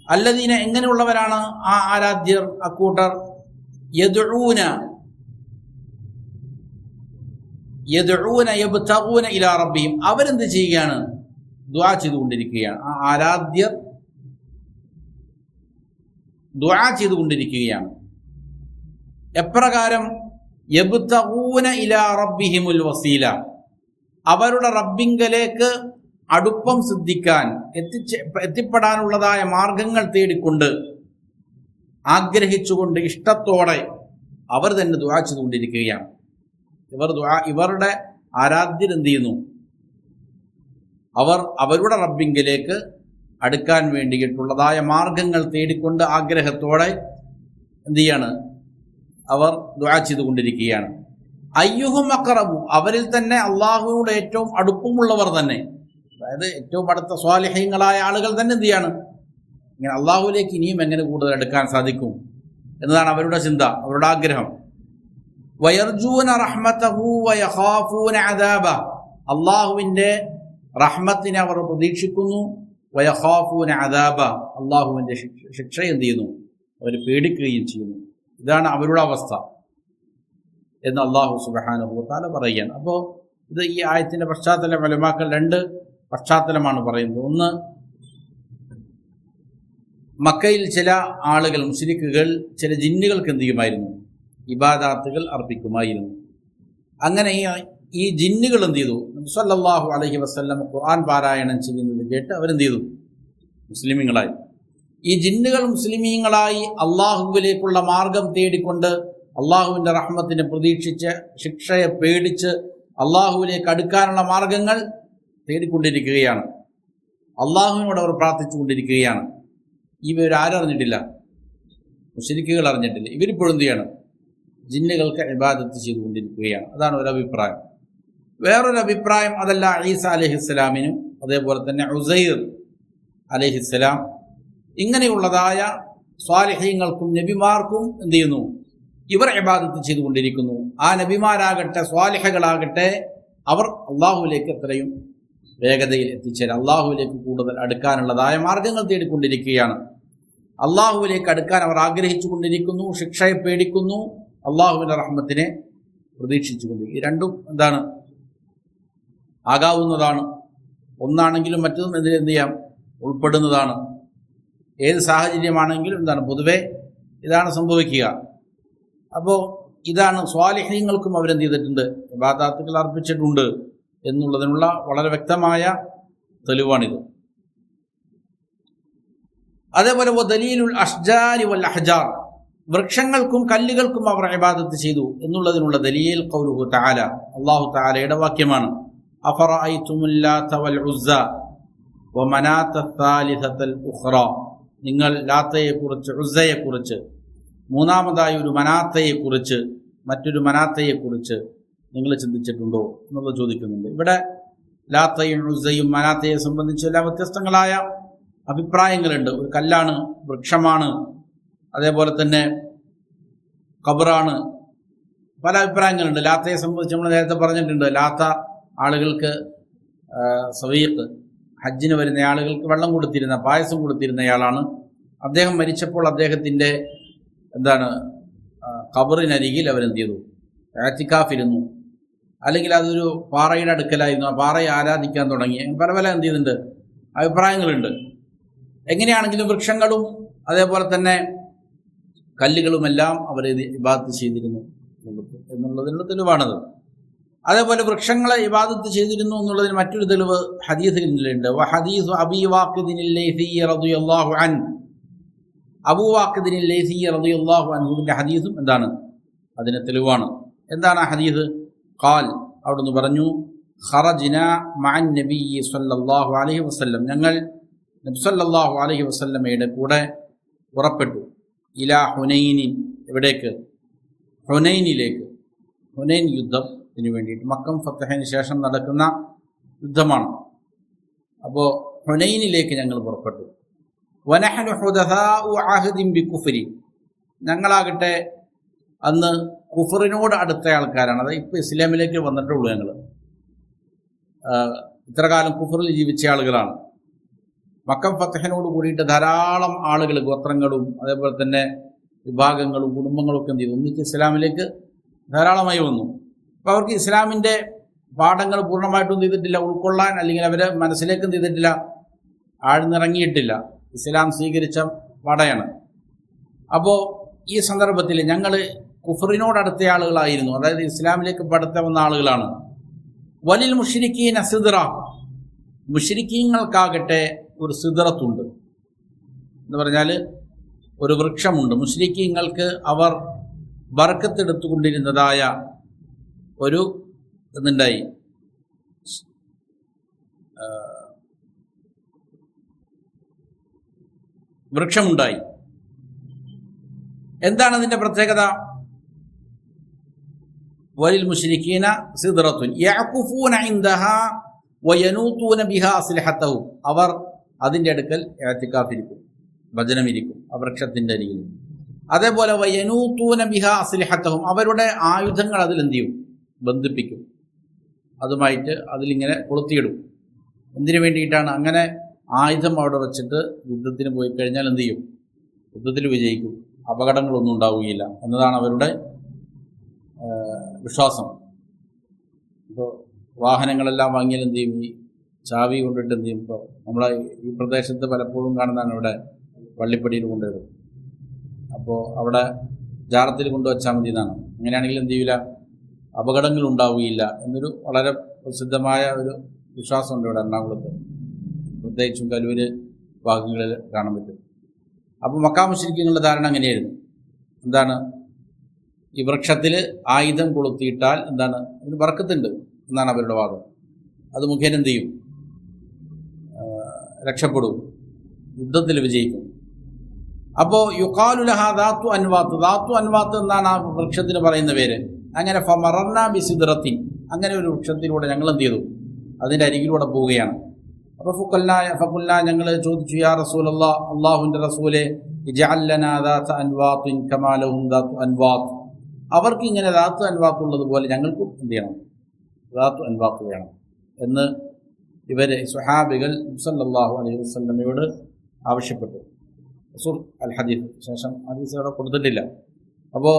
അല്ലദീന, എങ്ങനെയുള്ളവരാണ് ആ ആരാധ്യർ, അക്കൂട്ടർ? യദ്ഊന യബ്തഗൂന ഇലാ റബ്ബിഹിം, അവരെന്ത് ചെയ്യുകയാണ്? ദുആ ചെയ്തുകൊണ്ടിരിക്കുകയാണ്. ആ ആരാധ്യർ ദുആ ചെയ്തുകൊണ്ടിരിക്കുകയാണ്. എപ്രകാരം? യബ്തഗൂന ഇലാ റബ്ബിഹിമുൽ വസീല, അവരുടെ റബ്ബിങ്കലേക്ക് അടുപ്പം സിദ്ധിക്കാൻ എത്തിപ്പെടാനുള്ളതായ മാർഗങ്ങൾ തേടിക്കൊണ്ട്, ആഗ്രഹിച്ചുകൊണ്ട്, ഇഷ്ടത്തോടെ അവർ തന്നെ ദുആ ചെയ്തുകൊണ്ടിരിക്കുകയാണ്. ഇവരുടെ ആരാധ്യർ എന്ത് ചെയ്യുന്നു? അവർ അവരുടെ റബ്ബിങ്കിലേക്ക് അടുക്കാൻ വേണ്ടിയിട്ടുള്ളതായ മാർഗങ്ങൾ തേടിക്കൊണ്ട് ആഗ്രഹത്തോടെ എന്ത് ചെയ്യാണ്? അവർ ദുആ ചെയ്തുകൊണ്ടിരിക്കുകയാണ്. അയ്യുഹും അഖറബു, അവരിൽ തന്നെ അള്ളാഹുവിനോട് ഏറ്റവും അടുപ്പമുള്ളവർ തന്നെ, അതായത് ഏറ്റവും അടുത്ത സ്വാലിഹീങ്ങളായ ആളുകൾ തന്നെ എന്ത് ചെയ്യാണ്? ഇങ്ങനെ അള്ളാഹുവിലേക്ക് ഇനിയും എങ്ങനെ കൂടുതൽ അടുക്കാൻ സാധിക്കും എന്നതാണ് അവരുടെ ചിന്ത, അവരുടെ ആഗ്രഹം. വയർജൂന റഹ്മതഹു വയഖാഫൂന അദാബ, അള്ളാഹുവിൻ്റെ റഹ്മത്തിനെ അവർ പ്രതീക്ഷിക്കുന്നു. വയഖാഫൂന അദാബ, അള്ളാഹുവിൻ്റെ ശിക്ഷ എന്ത് ചെയ്യുന്നു? അവർ പേടിക്കുകയും ചെയ്യുന്നു. ഇതാണ് അവരുടെ അവസ്ഥ എന്ന് അള്ളാഹു സുബ്ഹാനഹു വ തആല പറയുകയാണ്. അപ്പോൾ ഇത് ഈ ആയത്തിൻ്റെ പശ്ചാത്തലം ഉലമാക്കൾ രണ്ട് പശ്ചാത്തലമാണ് പറയുന്നത്. ഒന്ന്, മക്കയിൽ ചില ആളുകൾ, മുശ്രിക്കുകൾ, ചില ജിന്നുകൾക്ക് എന്ത് ചെയ്യുമായിരുന്നു? ഇബാദാത്തുകൾ അർപ്പിക്കുമായിരുന്നു. അങ്ങനെ ഈ ജിന്നുകൾ എന്ത് ചെയ്തു? നബി സല്ലല്ലാഹു അലൈഹി വസല്ലം ഖുർആൻ പാരായണം ചെയ്യുന്നത് കേട്ട് അവരെന്ത് ചെയ്തു? മുസ്ലിമീങ്ങളായി. ഈ ജിന്നുകൾ മുസ്ലിമീങ്ങളായി അള്ളാഹുവിലേക്കുള്ള മാർഗം തേടിക്കൊണ്ട്, അള്ളാഹുവിൻ്റെ റഹ്മത്തിനെ പ്രതീക്ഷിച്ച്, ശിക്ഷയെ പേടിച്ച് അള്ളാഹുവിലേക്ക് അടുക്കാനുള്ള മാർഗങ്ങൾ തേടിക്കൊണ്ടിരിക്കുകയാണ്. അള്ളാഹുവിനോട് അവർ പ്രാർത്ഥിച്ചുകൊണ്ടിരിക്കുകയാണ്. ഇവരാരറിഞ്ഞിട്ടില്ല? മുശ്രിക്കുകൾ അറിഞ്ഞിട്ടില്ല. ഇവരിപ്പോഴും എന്ത് ചെയ്യാണ്? ജിന്നുകൾക്ക് ഇബാദത്ത് ചെയ്തുകൊണ്ടിരിക്കുകയാണ്. അതാണ് ഒരു അഭിപ്രായം. വേറൊരു അഭിപ്രായം, അതല്ല, ഈസ അലൈഹിസ്സലാമിനും അതേപോലെ തന്നെ ഉസൈർ അലൈഹിസ്സലാം, ഇങ്ങനെയുള്ളതായ സ്വാലിഹീങ്ങൾക്കും നബിമാർക്കും എന്ത് ചെയ്യുന്നു? ഇവർ ഇബാദത്ത് ചെയ്തുകൊണ്ടിരിക്കുന്നു. ആ നബിമാരാകട്ടെ സ്വാലിഹകളാകട്ടെ അവർ അള്ളാഹുവിലേക്ക് എത്രയും വേഗതയിൽ എത്തിച്ചേരാൻ, അള്ളാഹുവിലേക്ക് കൂടുതൽ അടുക്കാനുള്ളതായ മാർഗങ്ങൾ തേടിക്കൊണ്ടിരിക്കുകയാണ്. അള്ളാഹുവിലേക്ക് അടുക്കാൻ അവർ ആഗ്രഹിച്ചു കൊണ്ടിരിക്കുന്നു, ശിക്ഷയെ പേടിക്കുന്നു, അള്ളാഹുവിൻ്റെ റഹ്മത്തിനെ പ്രതീക്ഷിച്ചുകൊണ്ടിരിക്കും. ഈ രണ്ടും എന്താണ്? ആകാവുന്നതാണ്. ഒന്നാണെങ്കിലും മറ്റതും എന്ത് ചെയ്യാം? ഉൾപ്പെടുന്നതാണ്. ഏത് സാഹചര്യമാണെങ്കിലും എന്താണ്? പൊതുവെ ഇതാണ് സംഭവിക്കുക. അപ്പോൾ ഇതാണ് സ്വാലിഹീങ്ങൾക്കും അവരെന്ത് ചെയ്തിട്ടുണ്ട്? ഇബാദത്തുകൾ അർപ്പിച്ചിട്ടുണ്ട് എന്നുള്ളതിനുള്ള വളരെ വ്യക്തമായ തെളിവാണിത്. അതേപോലെ ദലീലുൽ അഷ്ജാരി വൽ അഹ്ജാർ, വൃക്ഷങ്ങൾക്കും കല്ലുകൾക്കും അവർ ഇബാദത്ത് ചെയ്തു എന്നുള്ളതിനുള്ള ദലീൽ ഖൗലുഹു തആല, അല്ലാഹു തആലയുടെ വാക്യമാണ്. അഫറഅയ്തുമുൽ ലാത വൽ ഉസ്സ വമനാത അസ്സാലിസത്തൽ ഉഖ്റ, നിങ്ങൾ ലാത്തയെക്കുറിച്ച്, ഉസ്സയെക്കുറിച്ച്, മൂന്നാമതായി ഒരു മനാത്തയെക്കുറിച്ച്, മറ്റൊരു മനാത്തയെക്കുറിച്ച് നിങ്ങൾ ചിന്തിച്ചിട്ടുണ്ടോ എന്നുള്ളത് ചോദിക്കുന്നുണ്ട്. ഇവിടെ ലാത്തയും ഉസ്സയും മനാത്തയെ സംബന്ധിച്ച് എല്ലാ വ്യത്യസ്തങ്ങളായ അഭിപ്രായങ്ങളുണ്ട്. ഒരു കല്ലാണ്, വൃക്ഷമാണ്, അതേപോലെ തന്നെ ഖബറാണ്, പല അഭിപ്രായങ്ങളുണ്ട്. ലാത്തയെ സംബന്ധിച്ച് നമ്മൾ നേരത്തെ പറഞ്ഞിട്ടുണ്ട്. ലാത്ത ആളുകൾക്ക് സവീഖ്, ഹജ്ജിന് വരുന്ന ആളുകൾക്ക് വെള്ളം കൊടുത്തിരുന്ന, പായസം കൊടുത്തിരുന്നയാളാണ്. അദ്ദേഹം മരിച്ചപ്പോൾ അദ്ദേഹത്തിൻ്റെ ഖബറിനരികിൽ അവരെന്ത് ചെയ്തു? ഇഅ്തികാഫിരുന്നു. അല്ലെങ്കിൽ അതൊരു പാറയുടെ അടുക്കലായിരുന്നു, ആ പാറയെ ആരാധിക്കാൻ തുടങ്ങി. പല പല എന്ത് ചെയ്യുന്നുണ്ട്? അഭിപ്രായങ്ങളുണ്ട്. എങ്ങനെയാണെങ്കിലും വൃക്ഷങ്ങളും അതേപോലെ തന്നെ കല്ലുകളുമെല്ലാം അവരെ ഇബാദത്ത് ചെയ്തിരുന്നു എന്നുള്ളതിനുള്ള തെളിവാണത്. അതേപോലെ വൃക്ഷങ്ങളെ ഇബാദത്ത് ചെയ്തിരുന്നു എന്നുള്ളതിന് മറ്റൊരു തെളിവ് ഹദീസിലുണ്ട്. വഹദീസു അബീ വാഖിദിനിൽ ലൈസി റളിയല്ലാഹു അൻഹു, അബൂ വാഖിദിനിൽ ലൈസി റളിയല്ലാഹു അൻഹുവിൻ്റെ ഹദീസും എന്താണ്? അതിന് തെളിവാണ്. എന്താണ് ആ ഹദീസ്? ഖാൽ, അവിടുന്ന് പറഞ്ഞു, ഖറജ്ന മഅൻ നബിയ്യി സ്വല്ലല്ലാഹു അലൈഹി വസല്ലം, ഞങ്ങൾ നബി സ്വല്ലല്ലാഹു അലൈഹി വസല്ലമയുടെ കൂടെ പുറപ്പെട്ടു. ഇലാ ഹുനൈനിൻ, എവിടേക്ക്? ഹുനൈനിലേക്ക്. ഹുനൈൻ യുദ്ധത്തിന് വേണ്ടിയിട്ട്, മക്കം ഫത്തഹിന് ശേഷം നടക്കുന്ന യുദ്ധമാണ്. അപ്പോൾ ഹുനൈനിലേക്ക് ഞങ്ങൾ പുറപ്പെട്ടു. വനഹ്നു ഹുദസാഉ അഹ്ദിൻ ബികുഫ്രി, ഞങ്ങളാകട്ടെ അന്ന് കുഫറിനോട് അടുത്ത ആൾക്കാരാണ്. അത് ഇപ്പോൾ ഇസ്ലാമിലേക്ക് വന്നിട്ടുള്ളൂ. ഞങ്ങൾ ഇത്ര കാലം കുഫറിൽ ജീവിച്ച ആളുകളാണ്. മക്കം ഫത്തഹിനോട് കൂടിയിട്ട് ധാരാളം ആളുകൾ, ഗോത്രങ്ങളും അതേപോലെ തന്നെ വിഭാഗങ്ങളും കുടുംബങ്ങളും ഒക്കെ എന്ത് ചെയ്തു? ഒന്നിച്ച് ഇസ്ലാമിലേക്ക് ധാരാളമായി വന്നു. അപ്പോൾ അവർക്ക് ഇസ്ലാമിൻ്റെ പാഠങ്ങൾ പൂർണ്ണമായിട്ടും ചെയ്തിട്ടില്ല ഉൾക്കൊള്ളാൻ, അല്ലെങ്കിൽ അവരെ മനസ്സിലേക്കും ചെയ്തിട്ടില്ല, ആഴ്ന്നിറങ്ങിയിട്ടില്ല. ഇസ്ലാം സ്വീകരിച്ച പാടയാണ്. അപ്പോൾ ഈ സന്ദർഭത്തിൽ ഞങ്ങൾ കുഫറിനോടടുത്ത ആളുകളായിരുന്നു, അതായത് ഇസ്ലാമിലേക്ക് അടുത്ത വന്ന ആളുകളാണ്. വലിൽ മുശ്രിക്കീന സിദ്റ, മുശ്രിക്കീങ്ങൾക്കാകട്ടെ ഒരു സിദ്റത്തുണ്ട് എന്ന് പറഞ്ഞാൽ ഒരു വൃക്ഷമുണ്ട്. മുശ്രിക്കീങ്ങൾക്ക് അവർ ബർക്കത്തെടുത്തുകൊണ്ടിരുന്നതായ ഒരു ഇതുണ്ടായി, വൃക്ഷമുണ്ടായി. എന്താണ് അതിൻ്റെ പ്രത്യേകത? വലിൽ മുശ്രിക്കീന സിദ്റത്തുൻ യഅകുഫൂന ഇൻദഹാ വയനൂതൂന ബിഹാ അസ്ലിഹതഹും, അവർ അതിൻ്റെ അടുക്കൽ ഇഅ്തികാഫിരിക്കും, ഭജനമിരിക്കും ആ വൃക്ഷത്തിൻ്റെ അരികിൽ. അതേപോലെ വയനൂതൂന ബിഹാ അസ്ലിഹതഹും, അവരുടെ ആയുധങ്ങൾ അതിലെന്ത് ചെയ്യും? ബന്ധിപ്പിക്കും, അതുമായിട്ട് അതിലിങ്ങനെ കൊളുത്തിയിടും. എന്തിനു വേണ്ടിയിട്ടാണ്? അങ്ങനെ ആയുധം അവിടെ വച്ചിട്ട് യുദ്ധത്തിന് പോയി കഴിഞ്ഞാൽ എന്ത് ചെയ്യും? യുദ്ധത്തിൽ വിജയിക്കും, അപകടങ്ങളൊന്നും ഉണ്ടാവുകയില്ല എന്നതാണ് അവരുടെ വിശ്വാസം. ഇപ്പോൾ വാഹനങ്ങളെല്ലാം വാങ്ങിയാൽ എന്ത് ചെയ്യും? ഈ ചാവി കൊണ്ടിട്ട് എന്ത് ചെയ്യും? ഇപ്പോൾ നമ്മളെ ഈ പ്രദേശത്ത് പലപ്പോഴും കാണുന്നതാണ്, ഇവിടെ വള്ളിപ്പടിയിൽ കൊണ്ടുവരും. അപ്പോൾ അവിടെ ജാറത്തിൽ കൊണ്ടുവച്ചാൽ മതി എന്നാണ്. അങ്ങനെയാണെങ്കിൽ എന്ത് ചെയ്യില്ല? അപകടങ്ങൾ ഉണ്ടാവുകയില്ല എന്നൊരു വളരെ പ്രസിദ്ധമായ ഒരു വിശ്വാസമുണ്ട് ഇവിടെ എറണാകുളത്ത്, പ്രത്യേകിച്ചും കലൂര് ഭാഗങ്ങളിൽ കാണാൻ പറ്റും. അപ്പോൾ മക്കാ മുശ്രിക്കുകളുടെ ധാരണ അങ്ങനെയായിരുന്നു. എന്താണ്? ഈ വൃക്ഷത്തിൽ ആയുധം കൊളുത്തിയിട്ടാൽ എന്താണ്? അതിന് ബർക്കത്തുണ്ട് എന്നാണ് അവരുടെ വാദം. അത് മുഖേന എന്ത് ചെയ്യും? രക്ഷപ്പെടും, യുദ്ധത്തിൽ വിജയിക്കും. അപ്പോൾ യുഖാലു ലഹാ ദാത്തു അൻവാത്ത്, ദാത്തു അൻവാത്ത് എന്നാണ് ആ വൃക്ഷത്തിന് പറയുന്ന പേര്. അങ്ങനെ ഫമറന്ന ബിസിദ്റത്തിൻ, അങ്ങനെ ഒരു വൃക്ഷത്തിലൂടെ ഞങ്ങൾ എന്ത് ചെയ്തു? അതിൻ്റെ അരികിലൂടെ പോവുകയാണ്. അപ്പോൾ ഫഖുൽന, ഞങ്ങൾ ചോദിച്ചു, യാ റസൂലല്ലാഹ്, അള്ളാഹുവിൻ്റെ റസൂലെ, ഇജ്അൽ ലനാ ദാത അൻവാത്തിൻ കമാ ലഹും ദാത്തു അൻവാത്ത്, അവർക്ക് ഇങ്ങനെ ദാത്തു അൻവാത്ത് ഉള്ളതുപോലെ ഞങ്ങൾക്കും എന്ത് ചെയ്യണം? ദാത്തു അൻവാത്ത് വേണം എന്ന് ഇവർ സ്വഹാബികൾ സല്ലല്ലാഹു അലൈഹി വസല്ലമയോട് ആവശ്യപ്പെട്ടു. റസൂൽ അൽ ഹദീസ്, ശേഷം ഹദീസ് അവിടെ കൊടുത്തിട്ടില്ല. അപ്പോൾ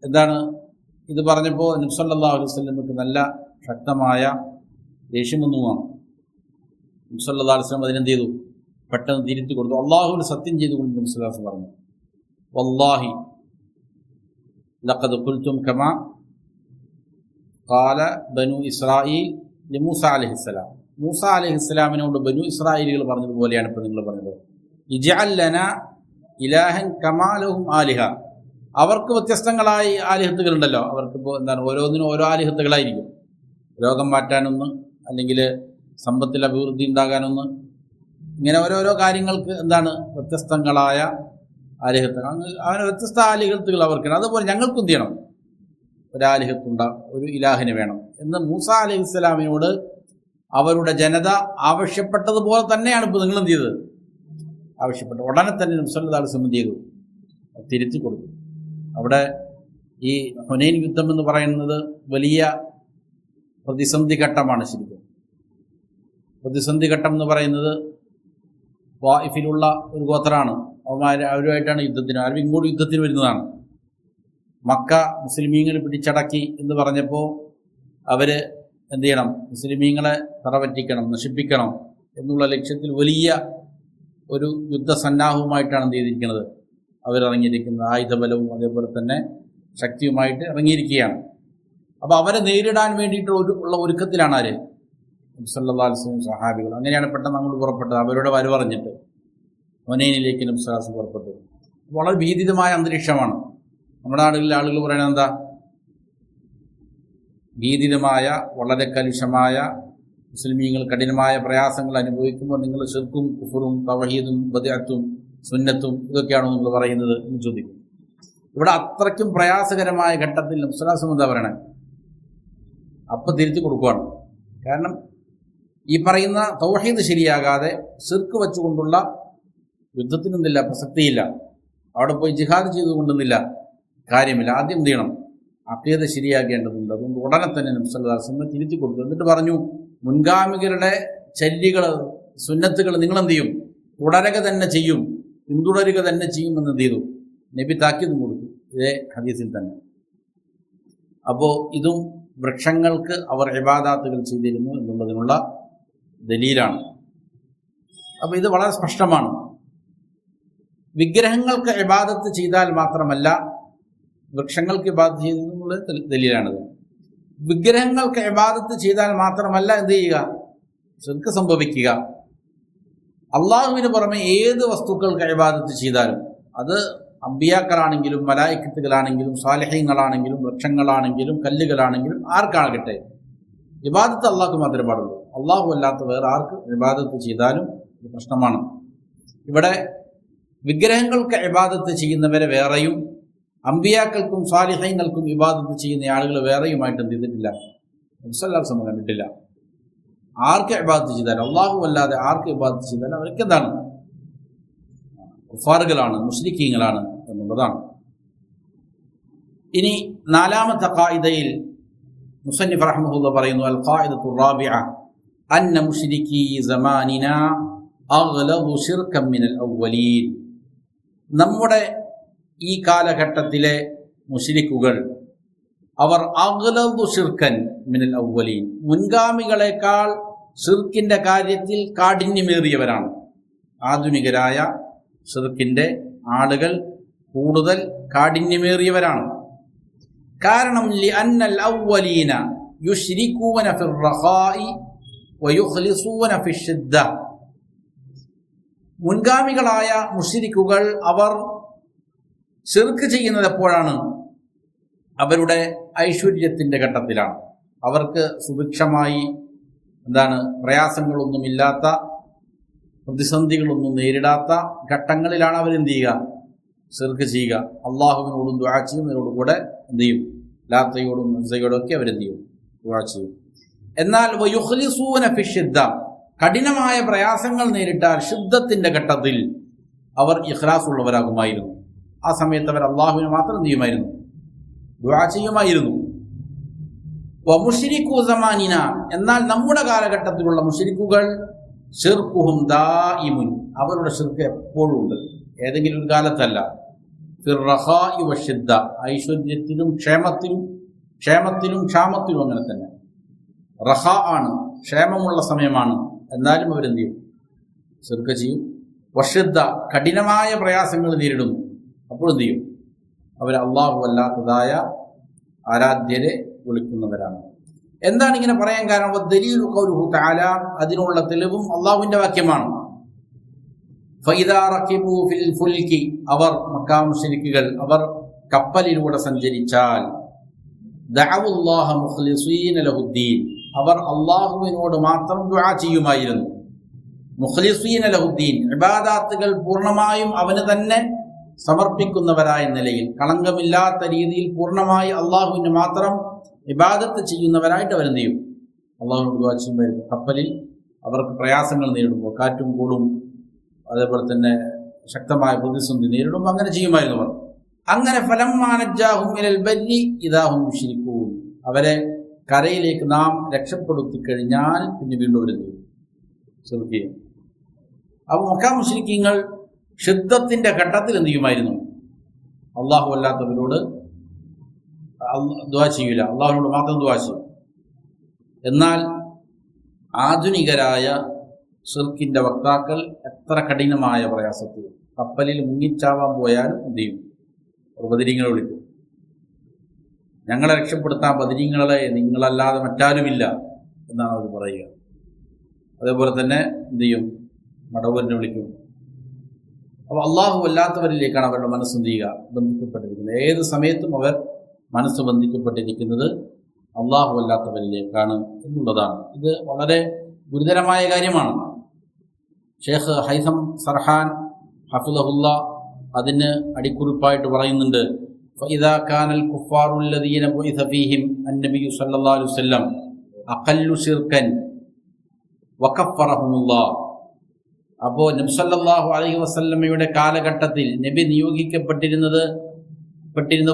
എന്താണ് ഇത് പറഞ്ഞപ്പോൾ നബി സല്ലല്ലാഹു അലൈഹി വസല്ലമക്ക് നല്ല ശക്തമായ ദേഷ്യം വന്നുമാണ്. നബി സല്ലല്ലാഹു അലൈഹി വസല്ലം അതിനെന്ത് ചെയ്തു? പെട്ടെന്ന് തിരുത്തി കൊടുത്തു. അള്ളാഹുവിന് സത്യം ചെയ്തുകൊണ്ട് നബി സല്ലല്ലാഹു അലൈഹി വസല്ലം പറഞ്ഞു, വല്ലാഹി ലഖദ് ഖുൽതും കമാ ഖാല ബനു ഇസ്രായീൽ മൂസ അലൈഹിസ്സലാം, മൂസ അലൈഹിസ്സലാമിനോട് ബനു ഇസ്രായേലികൾ പറഞ്ഞതുപോലെയാണ് ഇപ്പോൾ നിങ്ങൾ പറഞ്ഞത്. ഇജ്അൽ ലനാ ഇലാഹൻ കമാ ലഹും ആലിഹ, അവർക്ക് വ്യത്യസ്തങ്ങളായി ആലിഹത്തുകളുണ്ടല്ലോ. അവർക്കിപ്പോൾ എന്താണ്? ഓരോന്നിനും ഓരോ ആലിഹത്തുകളായിരിക്കും. രോഗം മാറ്റാനൊന്ന്, അല്ലെങ്കിൽ സമ്പത്തിൽ അഭിവൃദ്ധി ഉണ്ടാകാനൊന്ന്, ഇങ്ങനെ ഓരോരോ കാര്യങ്ങൾക്ക് എന്താണ്? വ്യത്യസ്തങ്ങളായ ആലിഹത്തുകൾ. അങ്ങനെ വ്യത്യസ്ത ആലിഹത്തുകൾ അവർക്കാണ്. അതുപോലെ ഞങ്ങൾക്കും എന്ത് ചെയ്യണം? ഒരു ഇലാഹിന് വേണം എന്ന് മൂസ അലൈഹിസ്സലാമിനോട് അവരുടെ ജനത ആവശ്യപ്പെട്ടതുപോലെ തന്നെയാണ് ഇപ്പോൾ നിങ്ങൾ എന്ത് ചെയ്തത്? ആവശ്യപ്പെട്ടു. ഉടനെ തന്നെ നബി സല്ലല്ലാഹു അലൈഹി വസല്ലം ചെയ്തു? തിരുത്തി കൊടുത്തു. അവിടെ ഈ ഹുനൈൻ യുദ്ധം എന്ന് പറയുന്നത് വലിയ പ്രതിസന്ധി ഘട്ടമാണ്. ശരിക്കും പ്രതിസന്ധി ഘട്ടം എന്ന് പറയുന്നത് ത്വായിഫിലുള്ള ഒരു ഗോത്രമാണ്. അവരുമായിട്ടാണ് യുദ്ധത്തിന്, അവർ ഇങ്ങോട്ട് യുദ്ധത്തിന് വരുന്നതാണ്. മക്ക മുസ്ലിമീങ്ങൾ പിടിച്ചടക്കി എന്ന് പറഞ്ഞപ്പോൾ അവർ എന്ത് ചെയ്യണം? മുസ്ലിമീങ്ങളെ തറപറ്റിക്കണം, നശിപ്പിക്കണം എന്നുള്ള ലക്ഷ്യത്തിൽ വലിയ ഒരു യുദ്ധസന്നാഹവുമായിട്ടാണ് എന്ത് ചെയ്തിരിക്കുന്നത്? അവരിറങ്ങിയിരിക്കുന്നത്. ആയുധബലവും അതേപോലെ തന്നെ ശക്തിയുമായിട്ട് ഇറങ്ങിയിരിക്കുകയാണ്. അപ്പോൾ അവരെ നേരിടാൻ വേണ്ടിയിട്ട് ഉള്ള ഒരുക്കത്തിലാണ് ആര്? നബി സല്ലല്ലാഹു അലൈഹി വസല്ലം സഹാബികൾ. അങ്ങനെയാണ് പെട്ടെന്ന് അങ്ങോട്ട് പുറപ്പെട്ടത്. അവരുടെ വരവറിഞ്ഞിട്ട് ഹുനൈനിലേക്ക് നബി സല്ലല്ലാഹു അലൈഹി വസല്ലം പുറപ്പെട്ടത്. വളരെ ഭീതിതമായ അന്തരീക്ഷമാണ്. നമ്മുടെ നാടുകളിലെ ആളുകൾ പറയുന്നത് എന്താ? ഭീതിതമായ വളരെ കലുഷമായ മുസ്ലിമീങ്ങൾ കഠിനമായ പ്രയാസങ്ങൾ അനുഭവിക്കുമ്പോൾ നിങ്ങൾ ശിർക്കും കുഫറും തൗഹീദും ബിദ്അത്തും സുന്നത്തും ഇതൊക്കെയാണോ നിങ്ങൾ പറയുന്നത് എന്ന് ചോദിക്കും. ഇവിടെ അത്രയ്ക്കും പ്രയാസകരമായ ഘട്ടത്തിൽ മുസ്ലിം എന്താ പറയണേ? അപ്പം തിരിച്ചു കൊടുക്കുകയാണ്. കാരണം ഈ പറയുന്ന തൗഹീദ് ശരിയാകാതെ ശിർക്ക് വെച്ചുകൊണ്ടുള്ള യുദ്ധത്തിനൊന്നില്ല, പ്രസക്തിയില്ല. അവിടെ പോയി ജിഹാദ് ചെയ്തുകൊണ്ടൊന്നില്ല, കാര്യമില്ല. ആദ്യം എന്ത് ചെയ്യണം? അഖീദ ശരിയാക്കേണ്ടതുണ്ട്. അതുകൊണ്ട് ഉടനെ തന്നെ നബി സല്ലല്ലാഹു അലൈഹി വസല്ലം തിരിച്ചു കൊടുത്തു. എന്നിട്ട് പറഞ്ഞു, മുൻഗാമികളുടെ ചര്യകൾ സുന്നത്തുകൾ നിങ്ങൾ എന്ത് ചെയ്യും? തുടരുക തന്നെ ചെയ്യും, പിന്തുടരുക തന്നെ ചെയ്യുമെന്ന് എന്ത് ചെയ്തു? നബി താക്കീതും കൊടുത്തു ഇതേ ഹദീസിൽ തന്നെ. അപ്പോൾ ഇതും വൃക്ഷങ്ങൾക്ക് അവർ ഇബാദാത്തുകൾ ചെയ്തിരുന്നു എന്നുള്ളതിനുള്ള ദലീലാണ്. അപ്പോൾ ഇത് വളരെ സ്പഷ്ടമാണ്. വിഗ്രഹങ്ങൾക്ക് ഇബാദത്ത് ചെയ്താൽ മാത്രമല്ല വൃക്ഷങ്ങൾക്ക് ഇബാദത്ത് ചെയ്തെന്നുള്ള ദലീലാണിത്. വിഗ്രഹങ്ങൾക്ക് ഇബാദത്ത് ചെയ്താൽ മാത്രമല്ല എന്ത് ചെയ്യുക? ശിർക്ക് സംഭവിക്കുക. അള്ളാഹുവിന് പുറമെ ഏത് വസ്തുക്കൾക്ക് ഇബാദത്ത് ചെയ്താലും, അത് അമ്പിയാക്കളാണെങ്കിലും മലായിക്കത്തുകളാണെങ്കിലും സാലിഹീങ്ങളാണെങ്കിലും വൃക്ഷങ്ങളാണെങ്കിലും കല്ലുകളാണെങ്കിലും ആർക്കാകട്ടെ, ഇബാദത്ത് അള്ളാഹ്ക്ക് മാത്രമേ പാടുള്ളൂ. അള്ളാഹു അല്ലാത്ത വേറെ ആർക്ക് ഇബാദത്ത് ചെയ്താലും ഇത് പ്രശ്നമാണ്. ഇവിടെ വിഗ്രഹങ്ങൾക്ക് ഇബാദത്ത് ചെയ്യുന്നവരെ വേറെയും അമ്പിയാക്കൾക്കും സാലിഹീങ്ങൾക്കും ഇബാദത്ത് ചെയ്യുന്ന ആളുകൾ വേറെയുമായിട്ട് എന്ത് ചെയ്തിട്ടില്ല? മുസല്ലാസം കണ്ടിട്ടില്ല. ആർക്ക് ഇബാദത്ത് ചെയ്താലും, അള്ളാഹു അല്ലാതെ ആർക്ക് ഇബാദത്ത് ചെയ്താലും അവർക്ക് എന്താണ്? കുഫാറുകളാണ്, മുശ്രിക്കീങ്ങളാണ് എന്നുള്ളതാണ്. ഇനി നാലാമത്തെ ഖായിദയിൽ മുസന്നിഫ് റഹ്മഹുല്ലാഹ് പറയുന്നു, അൽ ഖായിദത്തു റാബിഅ അന്ന മുശ്രികീ സമാനിനാ അഗ്ലദു ശിർകൻ മിനൽ അവ്വലീൻ. നമ്മുടെ ഈ കാലഘട്ടത്തിലെ മുശ്രിക്കുകൾ അവർ അഗ്ലദു ശിർകൻ മിനൽ അവ്വലീൻ, മുൻഗാമികളെക്കാൾ ശിർക്കിന്റെ കാര്യത്തിൽ കാഠിന്യമേറിയവരാണ്. ആധുനികരായ ശിർക്കിന്റെ ആളുകൾ കൂടുതൽ കാഠിന്യമേറിയവരാണ്. കാരണം ലിഅന്നൽ അവ്വലീന യുശ്രികൂന ഫിർ റഖാഇ വയുഖ്ലിസൂന ഫിശ്ശിദ്ദ. മുൻഗാമികളായ മുശ്രിക്കുകൾ അവർ ശിർക്ക് ചെയ്യുന്നത് എപ്പോഴാണ്? അവരുടെ ഐശ്വര്യത്തിന്റെ ഘട്ടത്തിലാണ്. അവർക്ക് സുഭിക്ഷമായി പ്രയാസങ്ങളൊന്നുമില്ലാത്ത, പ്രതിസന്ധികളൊന്നും നേരിടാത്ത ഘട്ടങ്ങളിലാണ് അവരെന്ത് ചെയ്യുക? ശിർക്ക് ചെയ്യുക. അള്ളാഹുവിനോടും ദുആ ചെയ്യുന്നതിനോടുകൂടെ എന്ത് ചെയ്യും? ലാത്തയോടും ഉസ്സയോടും ഒക്കെ അവരെന്ത് ചെയ്യും? ദുആ ചെയ്യും. എന്നാൽ വയുഖ്ലിസൂന ഫിശ്ശിദ്ദ, കഠിനമായ പ്രയാസങ്ങൾ നേരിട്ടാൽ ശുദ്ധത്തിന്റെ ഘട്ടത്തിൽ അവർ ഇഖ്ലാസ് ഉള്ളവരാകുമായിരുന്നു. ആ സമയത്ത് അവർ അള്ളാഹുവിനെ മാത്രം എന്ത് ചെയ്യുമായിരുന്നു? ദുആ ചെയ്യുമായിരുന്നു. വമുശ്രികൂ സമാനിന, എന്നാൽ നമ്മുടെ കാലഘട്ടത്തിലുള്ള മുശ്രിക്കുകൾ ശിർക്കുഹും ദായിമുൻ, അവരുടെ ശിർക്ക് എപ്പോഴും ഉണ്ട്, ഏതെങ്കിലും ഒരു കാലത്തല്ല. ഫിർ റഖാഇ വശിദ്ദ, ഐശ്വര്യത്തിലും ക്ഷേമത്തിലും ക്ഷാമത്തിലും അങ്ങനെ തന്നെ. റഖ ആണ്, ക്ഷേമമുള്ള സമയമാണ്, എന്നാലും അവരെന്ത് ചെയ്യും? ശിർക്ക് ചെയ്യും. വശിദ്ദ, കഠിനമായ പ്രയാസങ്ങൾ നേരിടുന്നു, അപ്പോഴെന്ത് ചെയ്യും? അവർ അള്ളാഹു അല്ലാത്തതായ ആരാധ്യരെ വിളിക്കുന്നവരാണ്. എന്താണ് ഇങ്ങനെ പറയാൻ കാരണം? ദലീലു ഖൗലുഹു തആല, അതിനുള്ള തെളിവും അള്ളാഹുവിന്റെ വാക്യമാണ്. ഫഇദാ റകിബൂ ഫിൽ ഫുൽകി, അവർ മക്കാ മുശ്രിക്കുകൾ അവർ കപ്പലിലൂടെ സഞ്ചരിച്ചാൽ, ദഅവുല്ലാഹ മുഖ്ലിസീന ലഹുദ്ദീൻ, അവർ അള്ളാഹുവിനോട് മാത്രം ദുആ ചെയ്യുമായിരുന്നു. മുഖ്ലിസീന ലഹുദ്ദീൻ, ഇബാദാത്തുകൾ പൂർണ്ണമായും അവന് തന്നെ സമർപ്പിക്കുന്നവരായ നിലയിൽ, കളങ്കമില്ലാത്ത രീതിയിൽ പൂർണ്ണമായി അള്ളാഹുവിന് മാത്രം ഇബാദത്ത് ചെയ്യുന്നവരായിട്ട് അവരെന്ത് ചെയ്യും? അള്ളാഹുവിനോട് ദുആ ചെയ്യുമായിരുന്നു. കപ്പലിൽ അവർക്ക് പ്രയാസങ്ങൾ നേരിടുമ്പോൾ, കാറ്റും കൂടും അതേപോലെ തന്നെ ശക്തമായ പ്രതിസന്ധി നേരിടുമ്പോൾ അങ്ങനെ ചെയ്യുമായിരുന്നു അവർ. അങ്ങനെ ഫലമ്മാ നജ്ജാഹും ഇലൽ ബർരി ഇദാ ഹും യുശ്രികൂൻ, അവരെ കരയിലേക്ക് നാം രക്ഷപ്പെടുത്തി കഴിഞ്ഞാൽ പിന്നെ വീണ്ടും അവരെന്ത് ചെയ്യും? ശിർക്ക് ചെയ്യും. അപ്പോൾ മക്കാ മുശ്രിക്കീങ്ങൾ ശുദ്ധത്തിന്റെ ഘട്ടത്തിൽ എന്ത് ചെയ്യുമായിരുന്നു? അള്ളാഹു അല്ലാത്തവരോട് ദുആ ചെയ്യില്ല, അള്ളാഹുവിനോട് മാത്രം ദുആ ചെയ്യും. എന്നാൽ ആധുനികരായ ശിർക്കിന്റെ വക്താക്കൾ എത്ര കഠിനമായ പ്രയാസത്തിൽ കപ്പലിൽ മുങ്ങിച്ചാവാൻ പോയാലും എന്ത് ചെയ്യും? ബദരീങ്ങളെ വിളിക്കും. ഞങ്ങളെ രക്ഷപ്പെടുത്താൻ ബദരീങ്ങളെ നിങ്ങളല്ലാതെ മറ്റാരുമില്ല എന്നാണ് അവർ പറയുക. അതേപോലെ തന്നെ എന്ത് ചെയ്യും? മടവൂരിനെ വിളിക്കും. അപ്പോൾ അള്ളാഹു അല്ലാത്തവരിലേക്കാണ് അവരുടെ മനസ്സ് എന്ത് ചെയ്യുക? ബന്ധിക്കപ്പെട്ടിരിക്കുന്നത്. ഏത് സമയത്തും അവർ മനസ്സ് ബന്ധിക്കപ്പെട്ടിരിക്കുന്നത് അള്ളാഹു അല്ലാത്തവരിലേക്കാണ് എന്നുള്ളതാണ്. ഇത് വളരെ ഗുരുതരമായ കാര്യമാണ്. ഷേഖ് ഹൈസം സർഹാൻ ഹഫിളഹുല്ല അതിന് അടിക്കുറിപ്പായിട്ട് പറയുന്നുണ്ട്, ഫഇദാ കാനൽ കുഫാറു അല്ലദീന ബുഇസ ഫീഹിം അന്നബിയ്യു സ്വല്ലല്ലാഹു അലൈഹി വസല്ലം അഖല്ലു ശിർകൻ വകഫറഹുമുല്ലാഹ്. അപ്പോൾ നബി സല്ലല്ലാഹു അലൈഹി വസല്ലമയുടെ കാലഘട്ടത്തിൽ നബി നിയോഗിക്കപ്പെട്ടിരുന്ന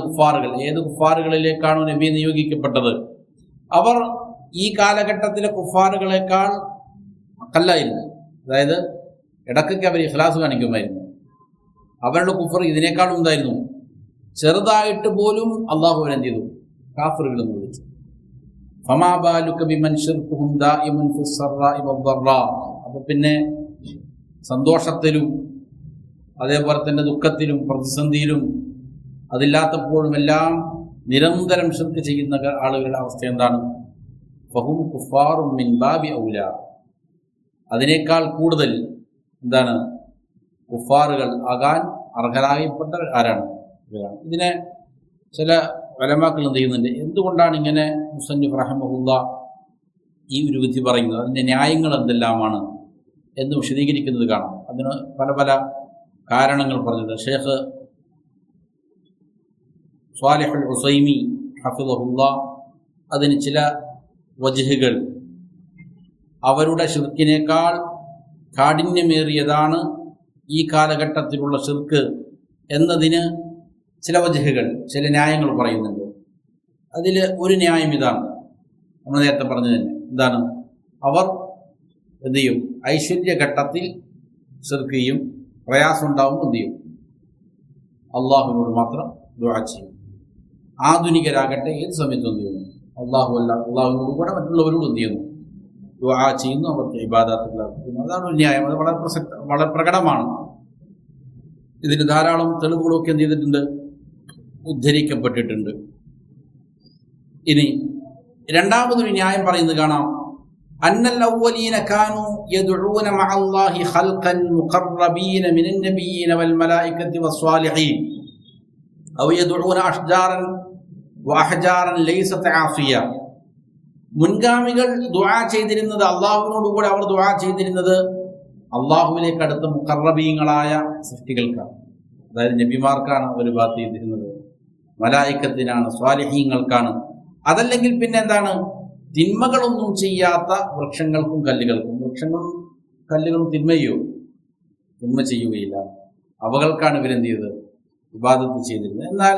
കുഫാറുകൾ, ഏത് കുഫാറുകളിലേക്കാണോ നബി നിയോഗിക്കപ്പെട്ടത്, അവർ ഈ കാലഘട്ടത്തിലെ കുഫാറുകളെക്കാൾ അക്കല്ലായിരുന്നു. അതായത് ഇടയ്ക്കൊക്കെ അവർ ഇഖ്ലാസ് കാണിക്കുമായിരുന്നു. അവരുടെ കുഫർ ഇതിനേക്കാളും എന്തായിരുന്നു, ചെറുതായിട്ട് പോലും അള്ളാഹു അവരെന്ത് ചെയ്തു, കാഫിറുകൾ എന്ന് വിളിച്ചു. ഫമാ ബാലുക ബിമൻ ശിർകുഹും ദായിമുൻ ഫിസ്സറാഇ വദ്ദറാ. അപ്പോൾ പിന്നെ സന്തോഷത്തിലും അതേപോലെ തന്നെ ദുഃഖത്തിലും പ്രതിസന്ധിയിലും അതില്ലാത്തപ്പോഴും എല്ലാം നിരന്തരം ശിർക്ക് ചെയ്യുന്ന ആളുകളുടെ അവസ്ഥ എന്താണ്? ഫഹും കുഫാറും മിൻ ബാബി ഔലാ. അതിനേക്കാൾ കൂടുതൽ എന്താണ് കുഫാറുകൾ ആകാൻ അർഹരായപ്പെട്ട ആരാണ്? ഇതിനെ ചില ഉലമാക്കൾ എന്ത് ചെയ്യുന്നുണ്ട്, എന്തുകൊണ്ടാണ് ഇങ്ങനെ മുസന്നിഫ് റഹിമഹുല്ലാഹ് ഈ ഒരു വിധി പറയുന്നത്, അതിൻ്റെ ന്യായങ്ങൾ എന്തെല്ലാമാണ് എന്ന് വിശദീകരിക്കുന്നത് കാണാം. അതിന് പല പല കാരണങ്ങൾ പറഞ്ഞത് ഷേഖ് സ്വാലിഹുൽ ഉസൈമി ഹഫിളഹുല്ലാഹ് അതിന് ചില വജ്ഹുകൾ, അവരുടെ ശിർക്കിനേക്കാൾ കാഠിന്യമേറിയതാണ് ഈ കാലഘട്ടത്തിലുള്ള ശിർക്ക് എന്നതിന് ചില വജ്ഹുകൾ, ചില ന്യായങ്ങൾ പറയുന്നുണ്ട്. അതിൽ ഒരു ന്യായം ഇതാണ്, നമ്മൾ നേരത്തെ പറഞ്ഞു തന്നെ, എന്താണ്, അവർ എന്ത് ചെയ്യും, ഐശ്വര്യഘട്ടത്തിൽ ശിർക്ക് ചെയ്യും, പ്രയാസം ഉണ്ടാവുമ്പോൾ എന്ത് ചെയ്യും, അള്ളാഹുവിനോട് മാത്രം ദുആ ചെയ്യും. ആധുനികരാകട്ടെ ഏത് സമയത്തും എന്ത് ചെയ്യുന്നു, അള്ളാഹുവിനോട് കൂടെ മറ്റുള്ളവരോട് എന്ത് ചെയ്യുന്നു, ദുആ ചെയ്യുന്നു, അവർക്ക് ഇബാദത്തുകൾ അർപ്പിക്കുന്നു. അതാണ് ഒരു ന്യായം. അത് വളരെ പ്രകടമാണ്. ഇതിന് ധാരാളം തെളിവുകളൊക്കെ എന്ത് ചെയ്തിട്ടുണ്ട്, ഉദ്ധരിക്കപ്പെട്ടിട്ടുണ്ട്. ഇനി രണ്ടാമതൊരു ന്യായം പറയുന്നത് കാണാം. അന്നൽ അവ്വലീന കാനൂ യദ്ഉന മഅല്ലാഹി ഖൽഖൻ മുഖറബീന മിനൻ നബിയ്യീന വൽ മലായികത്തി വസ്സാലിഹീൻ ഔ യദ്ഉന അഷ്ജാറൻ വഅഹ്ജാറൻ ലൈസത ആസിയ. മുൻഗാമികൾ ദുആ ചെയ്തിരുന്നത്, അള്ളാഹുവിനോടുകൂടെ അവർ ദുആ ചെയ്തിരുന്നത് അള്ളാഹുവിലേക്ക് അടുത്ത മുഖറബീങ്ങളായ സൃഷ്ടികൾക്കാണ്. അതായത് നബിമാർക്കാണ് അവർ ഇബാദത്ത് ചെയ്തിരുന്നത്, മലായിക്കത്തിനാണ്, സ്വാലിഹീങ്ങൾക്കാണ്. അതല്ലെങ്കിൽ പിന്നെ എന്താണ്, തിന്മകളൊന്നും ചെയ്യാത്ത വൃക്ഷങ്ങൾക്കും കല്ലുകൾക്കും. വൃക്ഷങ്ങളും കല്ലുകളും തിന്മ ചെയ്യുകയില്ല, അവകൾക്കാണ് ഇവരെന്ത് ചെയ്തത്, ഇബാദത്ത് ചെയ്തിരുന്നത്. എന്നാൽ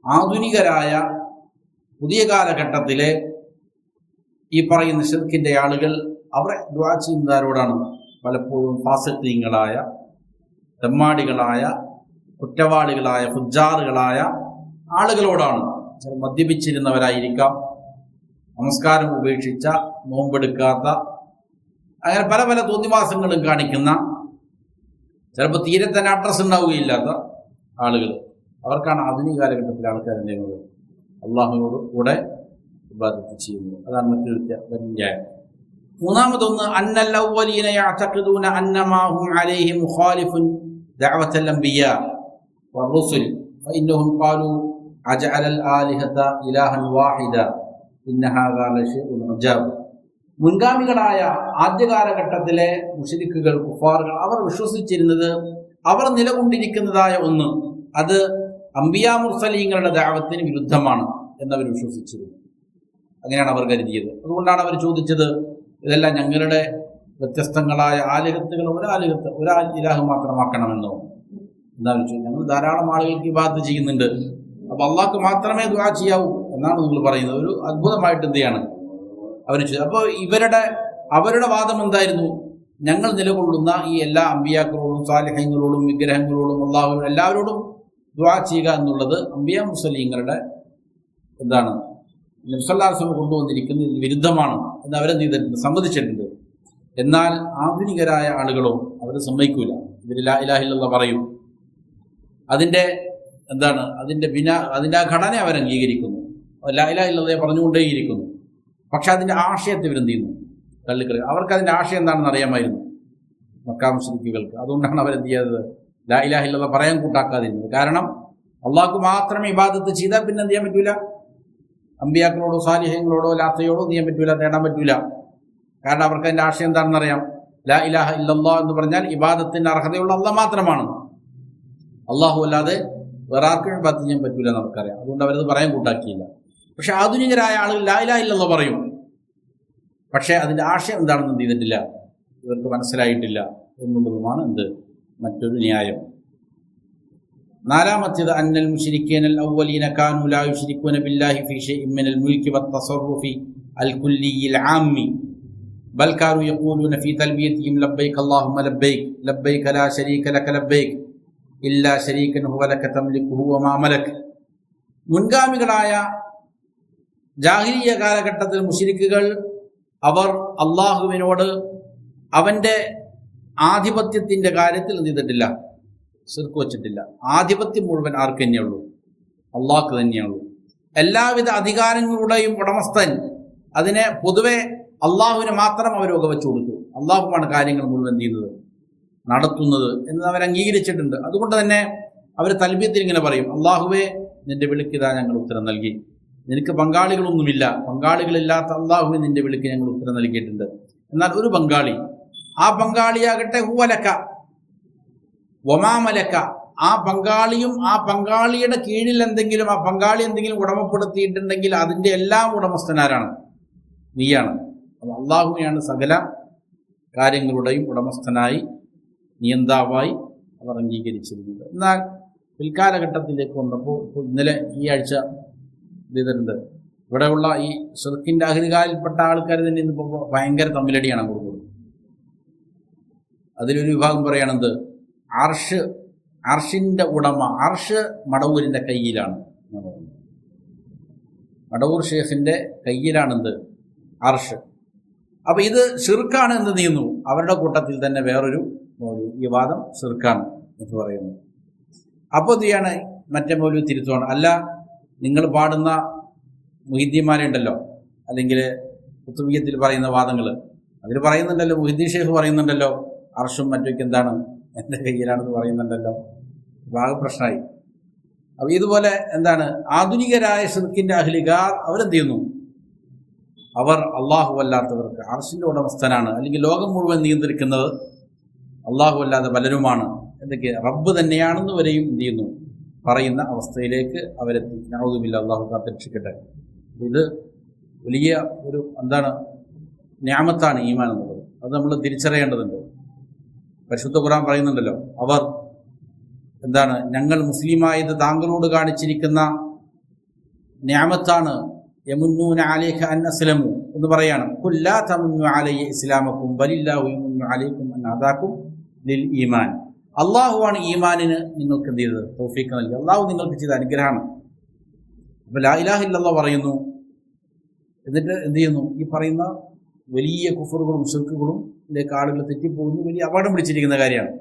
ആധുനികരായ പുതിയ കാലഘട്ടത്തിലെ ഈ പറയുന്ന ശിർക്കിന്റെ ആളുകൾ അവരെ ദുആ ചെയ്യുന്നവരോടാണ് പലപ്പോഴും ഫാസിഖീങ്ങളായ, തെമ്മാടികളായ, കുറ്റവാളികളായ, ഫുജ്ജാറുകളായ ആളുകളോടാണ്. ചില മദ്യപിച്ചിരുന്നവരായിരിക്കാം, നമസ്കാരം ഉപേക്ഷിച്ച, നോമ്പെടുക്കാത്ത, അങ്ങനെ പല പല തോന്നിവാസങ്ങളും കാണിക്കുന്ന, ചിലപ്പോൾ തീരെ തന്നെ അഡ്രസ് ഉണ്ടാവുകയില്ലാത്ത ആളുകൾ. അവർക്കാണ് ആധുനിക കാലഘട്ടത്തിലെ ആൾക്കാർ എന്ത് ചെയ്യുന്നത്, അള്ളാഹുവിനോട് കൂടെ ഇബാദത്ത് ചെയ്യുന്നത്. അതാണ് മറ്റൊരു ന്യായം. മൂന്നാമതൊന്ന്, അന്നൽ അവ്വലീന യഅ്തഖിദൂന അന്നമാ ഹും അലൈഹി മുഖാലിഫുൻ ദഅവത്തൽ അംബിയാ വറുസുൽ ഫഇന്നഹും ഖാലൂ അജഅലൽ ആലിഹത ഇലാഹൻ വാഹിദ ഇന്ന ഹാദാ ലശൈഉൻ അജാബ്. മുൻഗാമികളായ ആദ്യകാലഘട്ടത്തിലെ മുശ്രിക്കുകൾ, കുഫാറുകൾ, അവർ വിശ്വസിച്ചിരുന്നത് അവർ നിലകൊണ്ടിരിക്കുന്നതായ ഒന്ന് അത് അംബിയാ മുർസലീങ്ങളുടെ ദഅവത്തിന് വിരുദ്ധമാണ് എന്നവർ വിശ്വസിച്ചിരുന്നു. അങ്ങനെയാണ് അവർ കരുതിയത്. അതുകൊണ്ടാണ് അവർ ചോദിച്ചത്, ഇതെല്ലാം ഞങ്ങളുടെ വ്യത്യസ്തങ്ങളായ ആലിഹത്തുകൾ ഒരാ ഇലാഹ് മാത്രമാക്കണമെന്നോ എന്നാണ് ചോദിച്ചത്. ഞങ്ങൾ ധാരാളം ആളുകൾക്ക് ഇബാദത്ത് ചെയ്യുന്നുണ്ട്, അപ്പോൾ അള്ളാഹ്ക്ക് മാത്രമേ ദുആ ചെയ്യാവൂ എന്നാണ് നിങ്ങൾ പറയുന്നത്. ഒരു അത്ഭുതമായിട്ട് എന്ത് ചെയ്യാണ് അവർ ചെയ്തത്. അപ്പോൾ അവരുടെ വാദം എന്തായിരുന്നു, ഞങ്ങൾ നിലകൊള്ളുന്ന ഈ എല്ലാ അമ്പിയാക്കളോടും സാലിഹ്യങ്ങളോടും വിഗ്രഹങ്ങളോടും അള്ളാഹുവിനോടും എല്ലാവരോടും ദുആ ചെയ്യുക എന്നുള്ളത് അമ്പിയാ മുർസലീങ്ങളുടെ എന്താണ്, നബി സല്ലല്ലാഹു അലൈഹി വസല്ലം കൊണ്ടുവന്നിരിക്കുന്നത് വിരുദ്ധമാണ് എന്ന് അവരെന്ത് ചെയ്തിട്ടുണ്ട്, സമ്മതിച്ചിട്ടുണ്ട്. എന്നാൽ ആധുനികരായ ആളുകളോ അവർ സമ്മതിക്കൂല. ഇവർ ലാ ഇലാഹ ഇല്ലല്ലാഹ് പറയും, അതിൻ്റെ എന്താണ്, അതിൻ്റെ ആ ഘടന അവർ അംഗീകരിക്കുന്നു, ലാ ഇലാഹ ഇല്ലല്ലാഹ് പറഞ്ഞുകൊണ്ടേയിരിക്കുന്നു. പക്ഷെ അതിൻ്റെ ആശയത്തെ ഇവരെന്ത് ചെയ്യുന്നു, തള്ളിക്കളയും. അവർക്ക് അതിൻ്റെ ആശയം എന്താണെന്ന് അറിയാമായിരുന്നു മക്കാ മുശ്രിക്കുകൾക്ക്. അതുകൊണ്ടാണ് അവരെന്ത് ചെയ്തത്, ലാ ഇലാഹ ഇല്ലല്ലാഹ് പറയാൻ കൂട്ടാക്കാതിരുന്നത്. കാരണം അള്ളാഹ്ക്ക് മാത്രമേ ഇബാദത്ത് ചെയ്താൽ പിന്നെ എന്ത് ചെയ്യാൻ പറ്റൂല, അമ്പിയാക്കളോടോ സാലിഹ്യങ്ങളോടോ ലാത്തയോടോ നീയാൻ പറ്റൂല, തേടാൻ പറ്റൂല. കാരണം അവർക്ക് അതിൻ്റെ ആശയം എന്താണെന്നറിയാം. ലാ ഇലാഹ ഇല്ലല്ലാഹ് എന്ന് പറഞ്ഞാൽ ഇബാദത്തിന് അർഹതയുള്ള അല്ലാഹ് മാത്രമാണ്. അള്ളാഹു അല്ലാതെ വേറെ ആർക്കും ഇബാദത്ത് ചെയ്യാൻ പറ്റൂല എന്ന് നമുക്കറിയാം. അതുകൊണ്ട് അവരത് പറയാൻ കൂട്ടാക്കിയില്ല. പക്ഷെ ആധുനികരായ ആളുകൾ ലാ ഇലാഹ ഇല്ലല്ലാഹ് പറയും. പക്ഷെ അതിൻ്റെ ആശയം എന്താണെന്ന് എന്ത് ചെയ്തിട്ടില്ല, ഇവർക്ക് മനസ്സിലായിട്ടില്ല എന്നുള്ളതുമാണ് മറ്റൊരു ന്യായം. നാലാമത്തേത് അന്നൽ മുശ്രിക്കീനൽ അവ്വലീന കാനൂ ലാ യുശ്രികൂന ബില്ലാഹി ഫീ ശൈഇൻ മിനൽ മുൽക്കി വത്തസറുഫി അൽ കുല്ലിയിൽ ആമ്മി ബൽ കാനൂ യഖൂലൂന ഫീ തൽബിയതിഹിം ലബ്ബൈക അല്ലാഹുമ്മ ലബ്ബൈക ലബ്ബൈക ലാ ശരീക ലക ലബ്ബൈക ഇല്ലാ ശരീകൻ ഹുവ ലക തംലികുഹു വമാ മലക. മുൻഗാമികളായ ജാഹിലിയ കാലഘട്ടത്തിൽ മുശ്രിക്കുകൾ അവർ അള്ളാഹുവിനോട് അവൻ്റെ ആധിപത്യത്തിൻ്റെ കാര്യത്തിൽ എന്ത് ചെയ്തിട്ടില്ല, ശിർക്ക് വച്ചിട്ടില്ല. ആധിപത്യം മുഴുവൻ ആർക്ക് തന്നെയുള്ളൂ, അള്ളാഹ്ക്ക് തന്നെയുള്ളൂ. എല്ലാവിധ അധികാരങ്ങളുടെയും ഉടമസ്ഥൻ, അതിനെ പൊതുവെ അള്ളാഹുവിനെ മാത്രം അവർ വകവെച്ചു കൊടുത്തു. അള്ളാഹുവാണ് കാര്യങ്ങൾ മുഴുവൻ ചെയ്യുന്നത്, നടത്തുന്നത് എന്ന് അവർ അംഗീകരിച്ചിട്ടുണ്ട്. അതുകൊണ്ട് തന്നെ അവർ തൽബിയത്തിൽ ഇങ്ങനെ പറയും, അള്ളാഹുവെ നിന്റെ വിളിക്കിതാ ഞങ്ങൾ ഉത്തരം നൽകി, നിനക്ക് പങ്കാളികളൊന്നുമില്ല, പങ്കാളികളില്ലാത്ത അള്ളാഹുവെ നിന്റെ വിളിക്ക് ഞങ്ങൾ ഉത്തരം നൽകിയിട്ടുണ്ട്. എന്നാൽ ഒരു പങ്കാളി, ആ പങ്കാളിയാകട്ടെ ഹുവലക്ക വമാമലക്ക, ആ പങ്കാളിയും ആ പങ്കാളിയുടെ കീഴിൽ എന്തെങ്കിലും ആ പങ്കാളി എന്തെങ്കിലും ഉടമപ്പെടുത്തിയിട്ടുണ്ടെങ്കിൽ അതിൻ്റെ എല്ലാം ഉടമസ്ഥനാരാണ്, നീയാണ്. അപ്പോൾ അള്ളാഹുവിനെയാണ് സകല കാര്യങ്ങളുടെയും ഉടമസ്ഥനായി നിയന്താവായി അവർ അംഗീകരിച്ചിരുന്നത്. എന്നാൽ പിൽക്കാലഘട്ടത്തിലേക്ക് വന്നപ്പോൾ ഇന്നലെ ഈ ആഴ്ച ചെയ്തിട്ടുണ്ട്, ഇവിടെയുള്ള ഈ ഷിർക്കിൻ്റെ അഹ്ലികാരിൽപ്പെട്ട ആൾക്കാർ തന്നെ ഇന്നിപ്പോൾ ഭയങ്കര തമ്മിലടിയാണ് കൊടുക്കുന്നത്. അതിലൊരു വിഭാഗം പറയണത് അർഷിൻ്റെ ഉടമ, അർഷ് മടവൂരിൻ്റെ കയ്യിലാണ്. മടവൂർ ഷേഖിൻ്റെ കയ്യിലാണെന്ത്, അർഷ്. അപ്പം ഇത് ഷിർക്കാണ് എന്ന് നീന്നു. അവരുടെ കൂട്ടത്തിൽ തന്നെ വേറൊരു ഈ വാദം ഷിർക്കാണ് എന്ന് പറയുന്നു. അപ്പോൾ എന്ത് മറ്റേ മൗലവി തിരുത്തുവാണ്, അല്ല നിങ്ങൾ പാടുന്ന മുഹിദ്ദീന്മാരുണ്ടല്ലോ, അല്ലെങ്കിൽ കുത്തുബിയ്യത്തിൽ പറയുന്ന വാദങ്ങൾ, അതിൽ പറയുന്നുണ്ടല്ലോ, മുഹിദ്ദീൻ ഷേഖ് പറയുന്നുണ്ടല്ലോ അർഷും മറ്റൊക്കെ എന്താണ് എൻ്റെ കയ്യിലാണെന്ന് പറയുന്നുണ്ടല്ലോ. ഭാഗം പ്രശ്നമായി. അപ്പോൾ ഇതുപോലെ ആധുനികരായ ഷിർക്കിൻ്റെ അഹ്ലികാർ അവരെന്ത് ചെയ്യുന്നു, അവർ അള്ളാഹു അല്ലാത്തവർക്ക് അർഷിൻ്റെ ഉടമസ്ഥനാണ്, അല്ലെങ്കിൽ ലോകം മുഴുവൻ നിയന്ത്രിക്കുന്നത് അള്ളാഹു അല്ലാതെ പലരുമാണ്, എന്തൊക്കെ റബ്ബ് തന്നെയാണെന്ന് വരെയും എന്ത് ചെയ്യുന്നു, പറയുന്ന അവസ്ഥയിലേക്ക് അവരെത്തി. നഊദുബില്ലാ, അള്ളാഹു കാത്തുരക്ഷിക്കട്ടെ. ഇത് വലിയ ഒരു നിഅമത്താണ് ഈമാൻ എന്നുള്ളത്. അത് നമ്മൾ തിരിച്ചറിയേണ്ടതുണ്ട്. പരിശുദ്ധ ഖുർആൻ പറയുന്നുണ്ടല്ലോ, അവർ ഞങ്ങൾ മുസ്ലിമായത് താങ്കളോട് കാണിച്ചിരിക്കുന്ന നിഅമത്താണ്. യമുന്നൂന അലൈക അൻ അസ്ലമു എന്ന് പറയാണ്. ഖുൽ ലാ തമുന്നു അലയ്യ ഇസ്ലാമക്കും ബലില്ലാഹു യമുന്നു അലൈക്കും അൻ ഹദാക്കും ലിൽ ഈമാൻ. അള്ളാഹുവാണ് ഈമാനിന് നിങ്ങൾക്ക് എന്ത് ചെയ്തത്, തൗഫീഖ് നൽകി. അള്ളാഹു നിങ്ങൾക്ക് ചെയ്ത അനുഗ്രഹമാണ്. അപ്പോൾ ലാ ഇലാഹ ഇല്ലല്ലാഹ് പറയുന്നു, എന്നിട്ട് എന്ത് ചെയ്യുന്നു, ഈ പറയുന്ന വലിയ കുഫറുകളും ശിർക്കുകളും ഇതിലേക്ക് ആളുകൾ തെറ്റിപ്പോകുന്നു, വലിയ അപകടം പിടിച്ചിരിക്കുന്ന കാര്യമാണ്.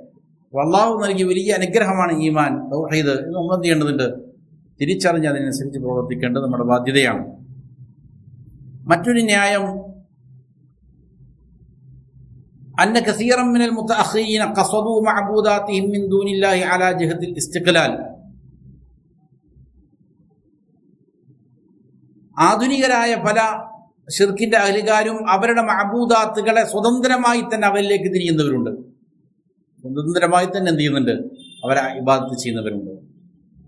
അപ്പോൾ അള്ളാഹു നൽകിയ വലിയ അനുഗ്രഹമാണ് ഈമാൻ, തൗഹീദ്. ഇത് നമ്മൾ എന്ത് ചെയ്യേണ്ടതുണ്ട്, തിരിച്ചറിഞ്ഞ് അതിനനുസരിച്ച് പ്രവർത്തിക്കേണ്ടത് നമ്മുടെ ബാധ്യതയാണ്. മറ്റൊരു ന്യായം, അന്ന കസീറൻ മിനൽ മുതഅഖിരീന ഖസദൂ മഅബൂദാതിഹിം മിൻ ദൂനില്ലാഹി അലാ ജിഹത്തിൽ ഇസ്തിഖ്ലാൽ. ആധുനികരായ പല ഷിർക്കിന്റെ അഹ്ലികാരും അവരുടെ മഅബൂദാത്തുകളെ സ്വതന്ത്രമായി തന്നെ അവരിലേക്ക് തിരിയുന്നവരുണ്ട്. സ്വതന്ത്രമായി തന്നെ എന്ത് ചെയ്യുന്നുണ്ട്, അവരെ ഇബാദത്ത് ചെയ്യുന്നവരുണ്ട്.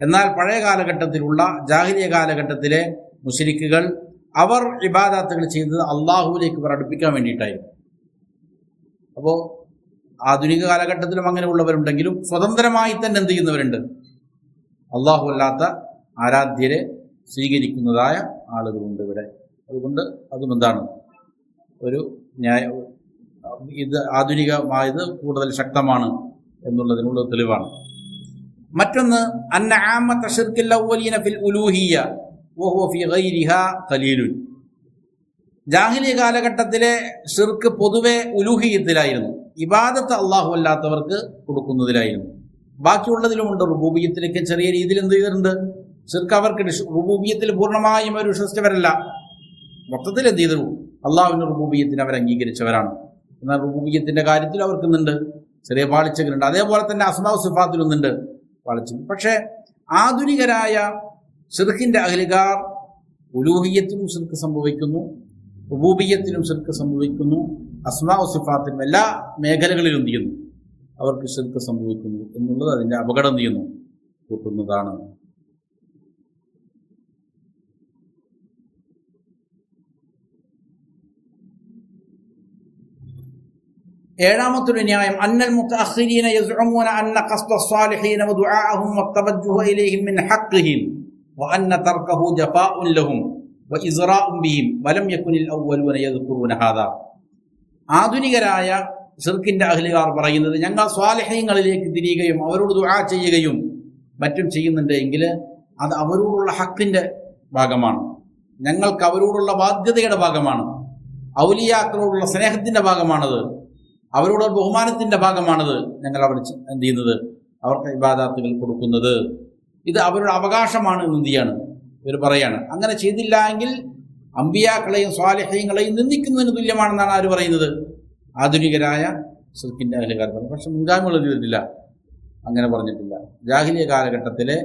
എന്നാൽ പഴയ കാലഘട്ടത്തിലുള്ള ജാഹിലിയ കാലഘട്ടത്തിലെ മുശ്രിക്കുകൾ അവർ ഇബാദത്തുകൾ ചെയ്തത് അള്ളാഹുവിലേക്ക് അടുപ്പിക്കാൻ വേണ്ടിയിട്ടായിരുന്നു. അപ്പോൾ ആധുനിക കാലഘട്ടത്തിലും അങ്ങനെയുള്ളവരുണ്ടെങ്കിലും സ്വതന്ത്രമായി തന്നെ എന്ത് ചെയ്യുന്നവരുണ്ട്, അള്ളാഹു അല്ലാത്ത ആരാധ്യരെ സ്വീകരിക്കുന്നതായ ആളുകളുണ്ട് ഇവിടെ. അതുകൊണ്ട് അതും ഒരു ഇത് ആധുനികമായത് കൂടുതൽ ശക്തമാണ് എന്നുള്ളതിനുള്ള തെളിവാണ്. മറ്റൊന്ന്, അന്ന ആമത്ത ശിർക്കിൽ അവ്വലീന ഫിൽ ഉലൂഹിയ്യ വഹുവ ഫി ഗൈരിഹാ ഖലീലുൻ. ജാഹിലിയ കാലഘട്ടത്തിലെ ഷിർക്ക് പൊതുവെ ഉലൂഹിയത്തിലായിരുന്നു, ഇബാദത്ത് അള്ളാഹു അല്ലാത്തവർക്ക് കൊടുക്കുന്നതിലായിരുന്നു. ബാക്കിയുള്ളതിലുമുണ്ട്. റുബൂബിയ്യത്തിലേക്ക് ചെറിയ രീതിയിൽ എന്ത് ചെയ്തിട്ടുണ്ട്, ഷിർക്ക് അവർക്ക് റുബൂബിയ്യത്തിൽ പൂർണ്ണമായും അവർ വിശ്വസിച്ചവരല്ല. മൊത്തത്തിൽ എന്ത് ചെയ്തു, അള്ളാഹുവിൻ്റെ റുബൂബിയ്യത്തിന് അവർ അംഗീകരിച്ചവരാണ്. എന്നാൽ റുബൂബിയ്യത്തിൻ്റെ കാര്യത്തിൽ അവർക്കുന്നുണ്ട് ചെറിയ പാളിച്ചകളുണ്ട്. അതേപോലെ തന്നെ അസ്മാഉ സിഫാത്തിലൊന്നുണ്ട് പാളിച്ചകൾ. പക്ഷേ ആധുനികരായ ഷിർക്കിൻ്റെ അഹ്ലികാർ ഉലൂഹിയത്തിലും ശിർക്ക് സംഭവിക്കുന്നു, റുബൂബിയ്യത്തിലും ശിർക്ക് സംഭവിക്കുന്നു, അസ്മാ സിഫാത്തിലും എല്ലാ മേഖലകളിലും എന്ത് ചെയ്യുന്നു, അവർക്ക് ശിർക്ക് സംഭവിക്കുന്നു എന്നുള്ളത് അതിൻ്റെ അപകടം എന്ത് ചെയ്യുന്നു, കൂട്ടുന്നതാണ്. ഏഴാമത്തൊരു ന്യായം അന്നൽ മുതഅഖിരീന യസ്ഉമൂന അന്ന ഖസ്ദ സ്വാലിഹീന വദുആഅഹും വത്തവജ്ജുഹ ഇലൈഹിം മിൻ ഹഖ്ഖിഹിം വഅന്ന തർക്കഹു ജഫാഉൻ ലഹും വഇസ്റാഉൻ ബിഹിം വലം യകുനിൽ അവ്വലൂന യദ്കുറൂന ഹാദാ. ആധുനികരായ ശിർക്കിന്റെ അഹ്ലുകാർ പറയുന്നത് ഞങ്ങൾ സ്വാലിഹീങ്ങളിലേക്ക് തിരിയുകയും അവരോട് ദുആ ചെയ്യുകയും മറ്റും ചെയ്യുന്നുണ്ട് എങ്കിൽ അത് അവരോടുള്ള ഹക്കിന്റെ ഭാഗമാണ്, ഞങ്ങൾക്ക് അവരോടുള്ള ബാധ്യതയുടെ ഭാഗമാണ്, ഔലിയാക്കളോടുള്ള സ്നേഹത്തിന്റെ ഭാഗമാണത്, അവരുടെ ബഹുമാനത്തിന്റെ ഭാഗമാണത്. ഞങ്ങൾ അവർ എന്ത് ചെയ്യുന്നത്, അവർക്ക് ഇബാദത്തുകൾ കൊടുക്കുന്നത് ഇത് അവരുടെ അവകാശമാണ് എന്ന് എന്ത് ചെയ്യാണ് ഇവർ പറയാണ്. അങ്ങനെ ചെയ്തില്ല എങ്കിൽ അമ്പിയാക്കളെയും സ്വാലിഹീങ്ങളെയും നിന്ദിക്കുന്നതിന് തുല്യമാണെന്നാണ് ആര് പറയുന്നത്, ആധുനികരായ ശിർക്കിന്റെ അഹ്ലുകാർ പറഞ്ഞു. പക്ഷെ മുൻഗാമികൾ ചെയ്തിട്ടില്ല, അങ്ങനെ പറഞ്ഞിട്ടില്ല. ജാഹിലിയ കാലഘട്ടത്തിലെ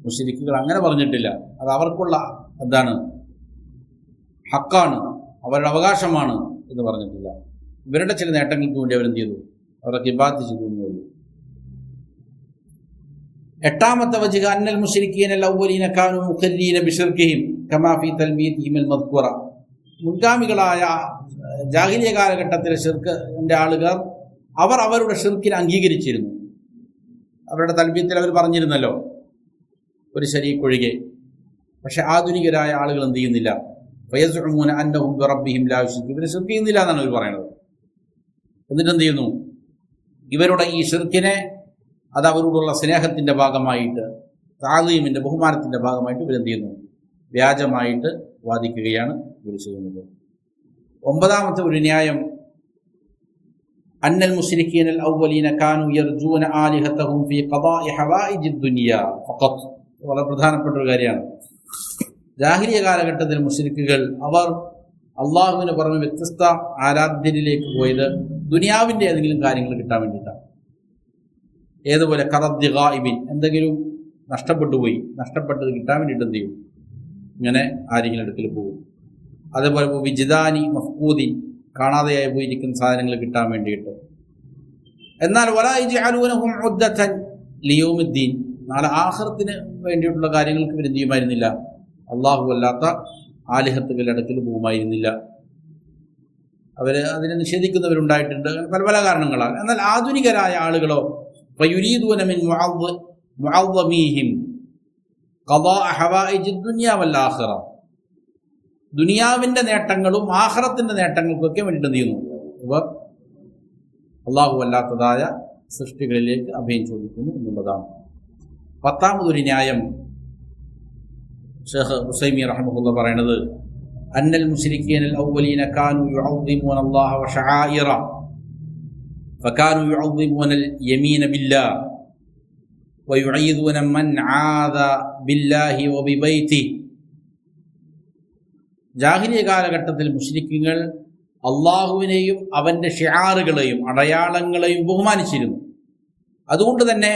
മുശ്രിക്കുകൾ അങ്ങനെ പറഞ്ഞിട്ടില്ല. അത് അവർക്കുള്ള എന്താണ്, ഹക്കാണ്, അവരുടെ അവകാശമാണ് എന്ന് പറഞ്ഞിട്ടില്ല. ഇവരുടെ ചില നേട്ടങ്ങൾക്ക് വേണ്ടി അവരെന്ത് ചെയ്തു, അവരൊക്കെ ഇബാദത്ത് ചെയ്തു എന്നുള്ളൂ. എട്ടാമത്തെ വജ്ഹ് അന്നൽ മുശ്രിക്കീന അൽ-അവ്വലീന കാനൂ മുഖല്ലീന ബിശിർക്കിഹിം കമാ ഫീ തൽബീതിഹിം അൽ-മദ്കൂറ. മുൻഗാമികളായ ജാഹിലിയ കാലഘട്ടത്തിലെ ശിർക്കിന്റെ ആളുകൾ അവർ അവരുടെ ശിർക്കിനെ അംഗീകരിച്ചിരുന്നു. അവരുടെ തൽബീത്തിൽ അവർ പറഞ്ഞിരുന്നല്ലോ, ഒരു ശരീക്ക് ഒഴികെ. പക്ഷെ ആധുനികരായ ആളുകൾ എന്ത് ചെയ്യുന്നില്ല, ഫയസ്ഉമൂന അന്നഹും ബിറബ്ബിഹിം ലാ യുശ്രികൂൻ, ഇവർ ശിർക്ക് ചെയ്യുന്നില്ല എന്നാണ് അവർ പറയുന്നത്. എന്നിട്ട് എന്ത് ചെയ്യുന്നു, ഇവരുടെ ഈ ശിർക്കിനെ അത് അവരോടുള്ള സ്നേഹത്തിന്റെ ഭാഗമായിട്ട്, താളീമിന്റെ ബഹുമാനത്തിന്റെ ഭാഗമായിട്ട് ഇവരെന്ത് ചെയ്യുന്നു, വ്യാജമായിട്ട് വാദിക്കുകയാണ് ഇവർ ചെയ്യുന്നത്. ഒമ്പതാമത്തെ ഒരു ന്യായം അന്നൽ മുശ്രിക്കീന അൽ-അവ്വലീന കാനൂ യർജൂന ആലിഹതഹും ഫീ ഖദാഇ ഹവായിജിദ് ദുനിയ ഫഖത്ത്. വളരെ പ്രധാനപ്പെട്ട ഒരു കാര്യമാണ്. ജാഹിലിയ കാലഘട്ടത്തിൽ മുശ്രിക്കുകൾ അവർ അള്ളാഹുവിന് പുറമെ വ്യത്യസ്ത ആരാധ്യരിലേക്ക് പോയത് ദുനിയാവിൻ്റെ ഏതെങ്കിലും കാര്യങ്ങൾ കിട്ടാൻ വേണ്ടിയിട്ടാണ്. ഏതുപോലെ ഖറദ്ദി ഗായിബിൻ, എന്തെങ്കിലും നഷ്ടപ്പെട്ടു പോയി, നഷ്ടപ്പെട്ടത് കിട്ടാൻ വേണ്ടിയിട്ട് എന്ത് ചെയ്യും, ഇങ്ങനെ ആരെങ്കിലും അടുക്കൽ പോകും. അതേപോലെ വിജിദാനി മഫ്കൂദി, കാണാതെയായി പോയിരിക്കുന്ന സാധനങ്ങൾ കിട്ടാൻ വേണ്ടിയിട്ട്. എന്നാൽ വലാ യജ്അലൂനഹും ഉദ്ദതൻ ലിയൗമിദ്ദീൻ, നാളെ ആഖിറത്തിന് വേണ്ടിയിട്ടുള്ള കാര്യങ്ങൾക്ക് ഇവർ എന്ത് ചെയ്യുമായിരുന്നില്ല, അള്ളാഹു അല്ലാത്ത ആലിഹത്തുകളുടെ അടുക്കൽ പോകുമായിരുന്നില്ല. അവർ അതിനെ നിഷേധിക്കുന്നവരുണ്ടായിട്ടുണ്ട്, പല പല കാരണങ്ങളാൽ. എന്നാൽ ആധുനികരായ ആളുകളോ ഫയുരീദൂന മിൻ മുഅവ്വമീഹിം ഖദാഅ ഹവായിജിദ് ദുനിയ വൽ ആഖിറ, ദുനിയാവിന്റെ നേട്ടങ്ങളും ആഖിറത്തിന്റെ നേട്ടങ്ങൾക്കൊക്കെ വേണ്ടിയിട്ട് എന്ത് ചെയ്യുന്നു, ഇവർ അള്ളാഹു അല്ലാത്തതായ സൃഷ്ടികളിലേക്ക് അഭയം ചോദിക്കുന്നു എന്നുള്ളതാണ്. പത്താമതൊരു ന്യായം ഷെയ്ഖ് ഉസൈമി റഹ്മത്തുള്ളാഹി പറയുന്നത് അന്നൽ മുശ്രിക്കീന അൽ-അവ്വലീന കാനൂ യുഅദ്ദിമൂന അല്ലാഹ വശആയിറ ഫകാനൂ യുഅദ്ദിമൂന അൽ-യമീന ബില്ലാഹ് വയുഈദൂന മൻ ആദ ബില്ലാഹി വബിബൈതിഹി. ജാഹിലിയ കാലഘട്ടത്തിൽ മുശ്രിക്കുകൾ അള്ളാഹുവിനെയും അവന്റെ ഷിആറുകളെയും അടയാളങ്ങളെയും ബഹുമാനിച്ചിരുന്നു. അതുകൊണ്ട് തന്നെ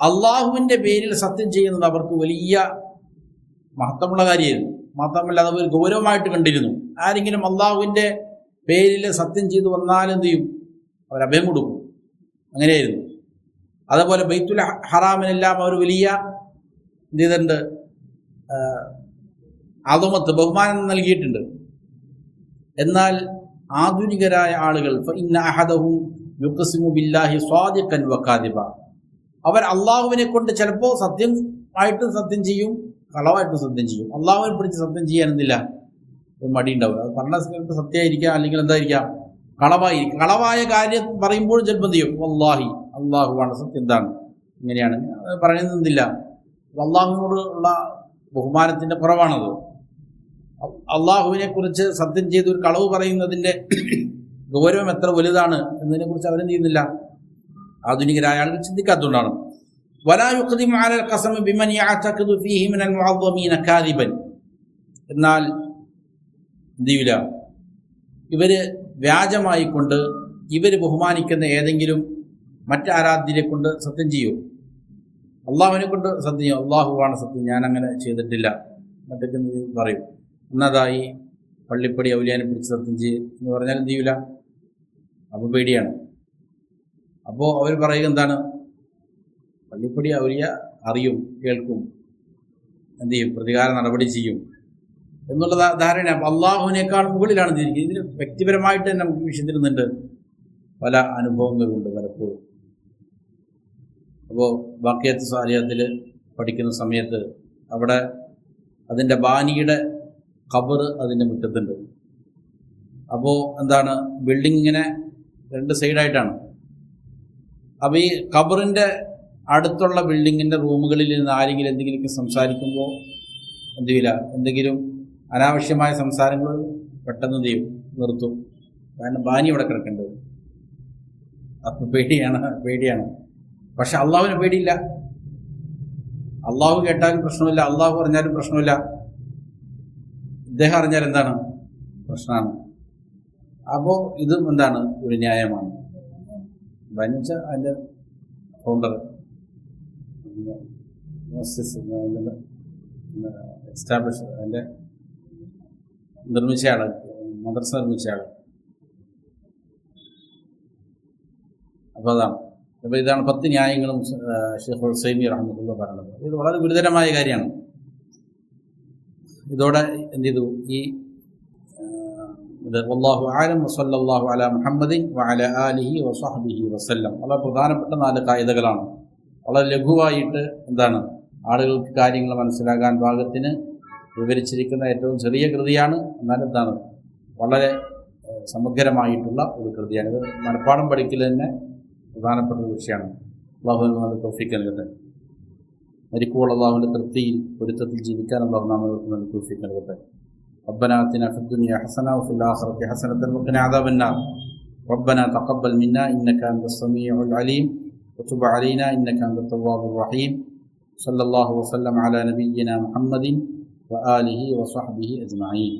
അള്ളാഹുവിന്റെ പേരിൽ സത്യം ചെയ്യുന്നത് അവർക്ക് വലിയ മഹത്വമുള്ള കാര്യമായിരുന്നു. മാത്രമല്ല അത് ഒരു ഗൗരവമായിട്ട് കണ്ടിരുന്നു. ആരെങ്കിലും അള്ളാഹുവിന്റെ പേരിൽ സത്യം ചെയ്തു വന്നാൽ എന്ത് ചെയ്യും, അവരഭയം കൊടുക്കും. അങ്ങനെയായിരുന്നു. അതുപോലെ ബൈത്തുൽ ഹറാമിനെല്ലാം അവർ വലിയ എന്ത് ചെയ്തിട്ടുണ്ട്, അദമത്ത് ബഹുമാനം നൽകിയിട്ടുണ്ട്. എന്നാൽ ആധുനികരായ ആളുകൾ ഫഇന്ന അഹദഹും യുഖ്സിമു ബില്ലാഹി സ്വാദിഖൻ വകാദിബ, അവർ അള്ളാഹുവിനെ കൊണ്ട് ചിലപ്പോൾ സത്യമായിട്ട് സത്യം ചെയ്യും, കളവായിട്ട് സത്യം ചെയ്യും. അള്ളാഹുവിനെ പിടിച്ച് സത്യം ചെയ്യാൻ എന്തില്ല, ഒരു മടി ഉണ്ടാവും. അത് പറഞ്ഞ സ്ഥലത്ത് സത്യമായിരിക്കാം, അല്ലെങ്കിൽ എന്തായിരിക്കാം, കളവായിരിക്കും. കളവായ കാര്യം പറയുമ്പോഴും ചിലപ്പോൾ എന്ത് ചെയ്യും, വല്ലാഹി അള്ളാഹുവാണ് സത്യം, എന്താണ് ഇങ്ങനെയാണ് പറയുന്നതില്ല. അള്ളാഹുവിനോടുള്ള ബഹുമാനത്തിന്റെ കുറവാണത്. അള്ളാഹുവിനെ കുറിച്ച് സത്യം ചെയ്ത് ഒരു കളവ് പറയുന്നതിന്റെ ഗൗരവം എത്ര വലുതാണ് എന്നതിനെ കുറിച്ച് അവരെന്ത് ചെയ്യുന്നില്ല, ആധുനികരായ ആളുകൾ ചിന്തിക്കാത്തതുകൊണ്ടാണ്. വലാ യുഖ്ദിമു അലൽ ഖസമി ബിമൻ യഅതഖിദു ഫീഹി മിനൽ മുഅദ്ദമീന കാദിബൻ, എന്നാൽ എന്ത് ചെയ്യില്ല, ഇവര് വ്യാജമായിക്കൊണ്ട് ഇവര് ബഹുമാനിക്കുന്ന ഏതെങ്കിലും മറ്റാരാധ്യരെ കൊണ്ട് സത്യം ചെയ്യും. അള്ളാഹുവിനെ കൊണ്ട് സത്യം ചെയ്യും, അള്ളാഹുവാണ് സത്യം, ഞാൻ അങ്ങനെ ചെയ്തിട്ടില്ല മറ്റൊക്കെ പറയും. എന്നതായി പള്ളിപ്പടി ഔലിയാനെ പിടിച്ച് സത്യം ചെയ്യും എന്ന് പറഞ്ഞാൽ എന്ത് ചെയ്യൂല, അപ്പോൾ പേടിയാണ്. അപ്പോൾ അവർ പറയുക എന്താണ്, പള്ളിപ്പടി ഔലിയ അറിയും, കേൾക്കും, എന്ത് ചെയ്യും, പ്രതികാര നടപടി ചെയ്യും എന്നുള്ള ധാരണ. അപ്പോൾ അള്ളാഹുവിനേക്കാൾ മുകളിലാണ് തിരിക്കുന്നത്. ഇതിന് വ്യക്തിപരമായിട്ട് തന്നെ നമുക്ക് വിഷയത്തിരുന്നുണ്ട് പല അനുഭവങ്ങളുണ്ട് പലപ്പോഴും. അപ്പോൾ ബാക്കിയത്ത് സാലിഹത്തിൽ പഠിക്കുന്ന സമയത്ത് അവിടെ അതിൻ്റെ ബാനിയുടെ ഖബർ അതിൻ്റെ മുറ്റത്തുണ്ട്. അപ്പോൾ എന്താണ്, ബിൽഡിംഗ് ഇങ്ങനെ 2 സൈഡായിട്ടാണ്. അപ്പോൾ ഈ ഖബറിൻ്റെ അടുത്തുള്ള ബിൽഡിങ്ങിൻ്റെ റൂമുകളിൽ നിന്ന് ആരെങ്കിലും എന്തെങ്കിലുമൊക്കെ സംസാരിക്കുമ്പോൾ എന്ത് ചെയ്യില്ല, എന്തെങ്കിലും അനാവശ്യമായ സംസാരങ്ങൾ പെട്ടെന്ന് എന്ത് ചെയ്യും, നിർത്തും. കാരണം ബാനി ഇവിടെ കിടക്കേണ്ടത്. അപ്പം പേടിയാണ്. പക്ഷെ അള്ളാഹുവിന് പേടിയില്ല. അള്ളാഹു കേട്ടാലും പ്രശ്നമില്ല, അള്ളാഹു പറഞ്ഞാലും പ്രശ്നമില്ല, ഇദ്ദേഹം അറിഞ്ഞാൽ എന്താണ്, പ്രശ്നമാണ്. അപ്പോൾ ഇതും എന്താണ്, ഒരു ന്യായമാണ്. ബനിച്ച അതിൻ്റെ ഫൗണ്ടർ എസ്റ്റാബ്ലിഷ് അതിൻ്റെ നിർമ്മിച്ചയാൾ, മദ്രസ നിർമ്മിച്ചയാൾ. അപ്പോൾ അതാണ്. അപ്പോൾ ഇതാണ് 10 ന്യായങ്ങളും ഷെയ്ഖ് ഉസൈമി റഹ്മത്തുള്ളാഹി പറയുന്നത്. ഇത് വളരെ ഗുരുതരമായ കാര്യമാണ്. ഇതോടെ എന്ത് ചെയ്തു, ഈ വല്ലാഹു അഅലം വസല്ലല്ലാഹു അലാ മുഹമ്മദിൻ വഅലാ ആലിഹി വസഹ്ബിഹി വസല്ലം. വളരെ പ്രധാനപ്പെട്ട 4 കായികകളാണ്. വളരെ ലഘുവായിട്ട് എന്താണ്, ആളുകൾക്ക് കാര്യങ്ങൾ മനസ്സിലാകാൻ പാകത്തിന് വിവരിച്ചിരിക്കുന്ന ഏറ്റവും ചെറിയ കൃതിയാണ്. എന്നാൽ എന്താണ്, വളരെ സമഗ്രമായിട്ടുള്ള ഒരു കൃതിയാണ്. ഇത് മനപ്പാഠം പഠിക്കൽ തന്നെ പ്രധാനപ്പെട്ട ഒരു വിഷയമാണ്. അള്ളാഹു തൗഫീഖ് നൽകട്ടെ. മരിക്കുമ്പോൾ അള്ളാഹുവിൻ്റെ തൃപ്തിയിൽ പൊരുത്തത്തിൽ ജീവിക്കാൻ അള്ളാഹു നാമങ്ങൾക്ക് തൗഫീഖ് നൽകട്ടെ. ربنا آتنا في الدنيا حسنة وفي الآخرة حسنة وقنا عذاب النار. ربنا تقبل منا إنك أنت السميع العليم وتب علينا إنك أنت التواب الرحيم. صلى الله وسلم على نبينا محمد وآله وصحبه أجمعين.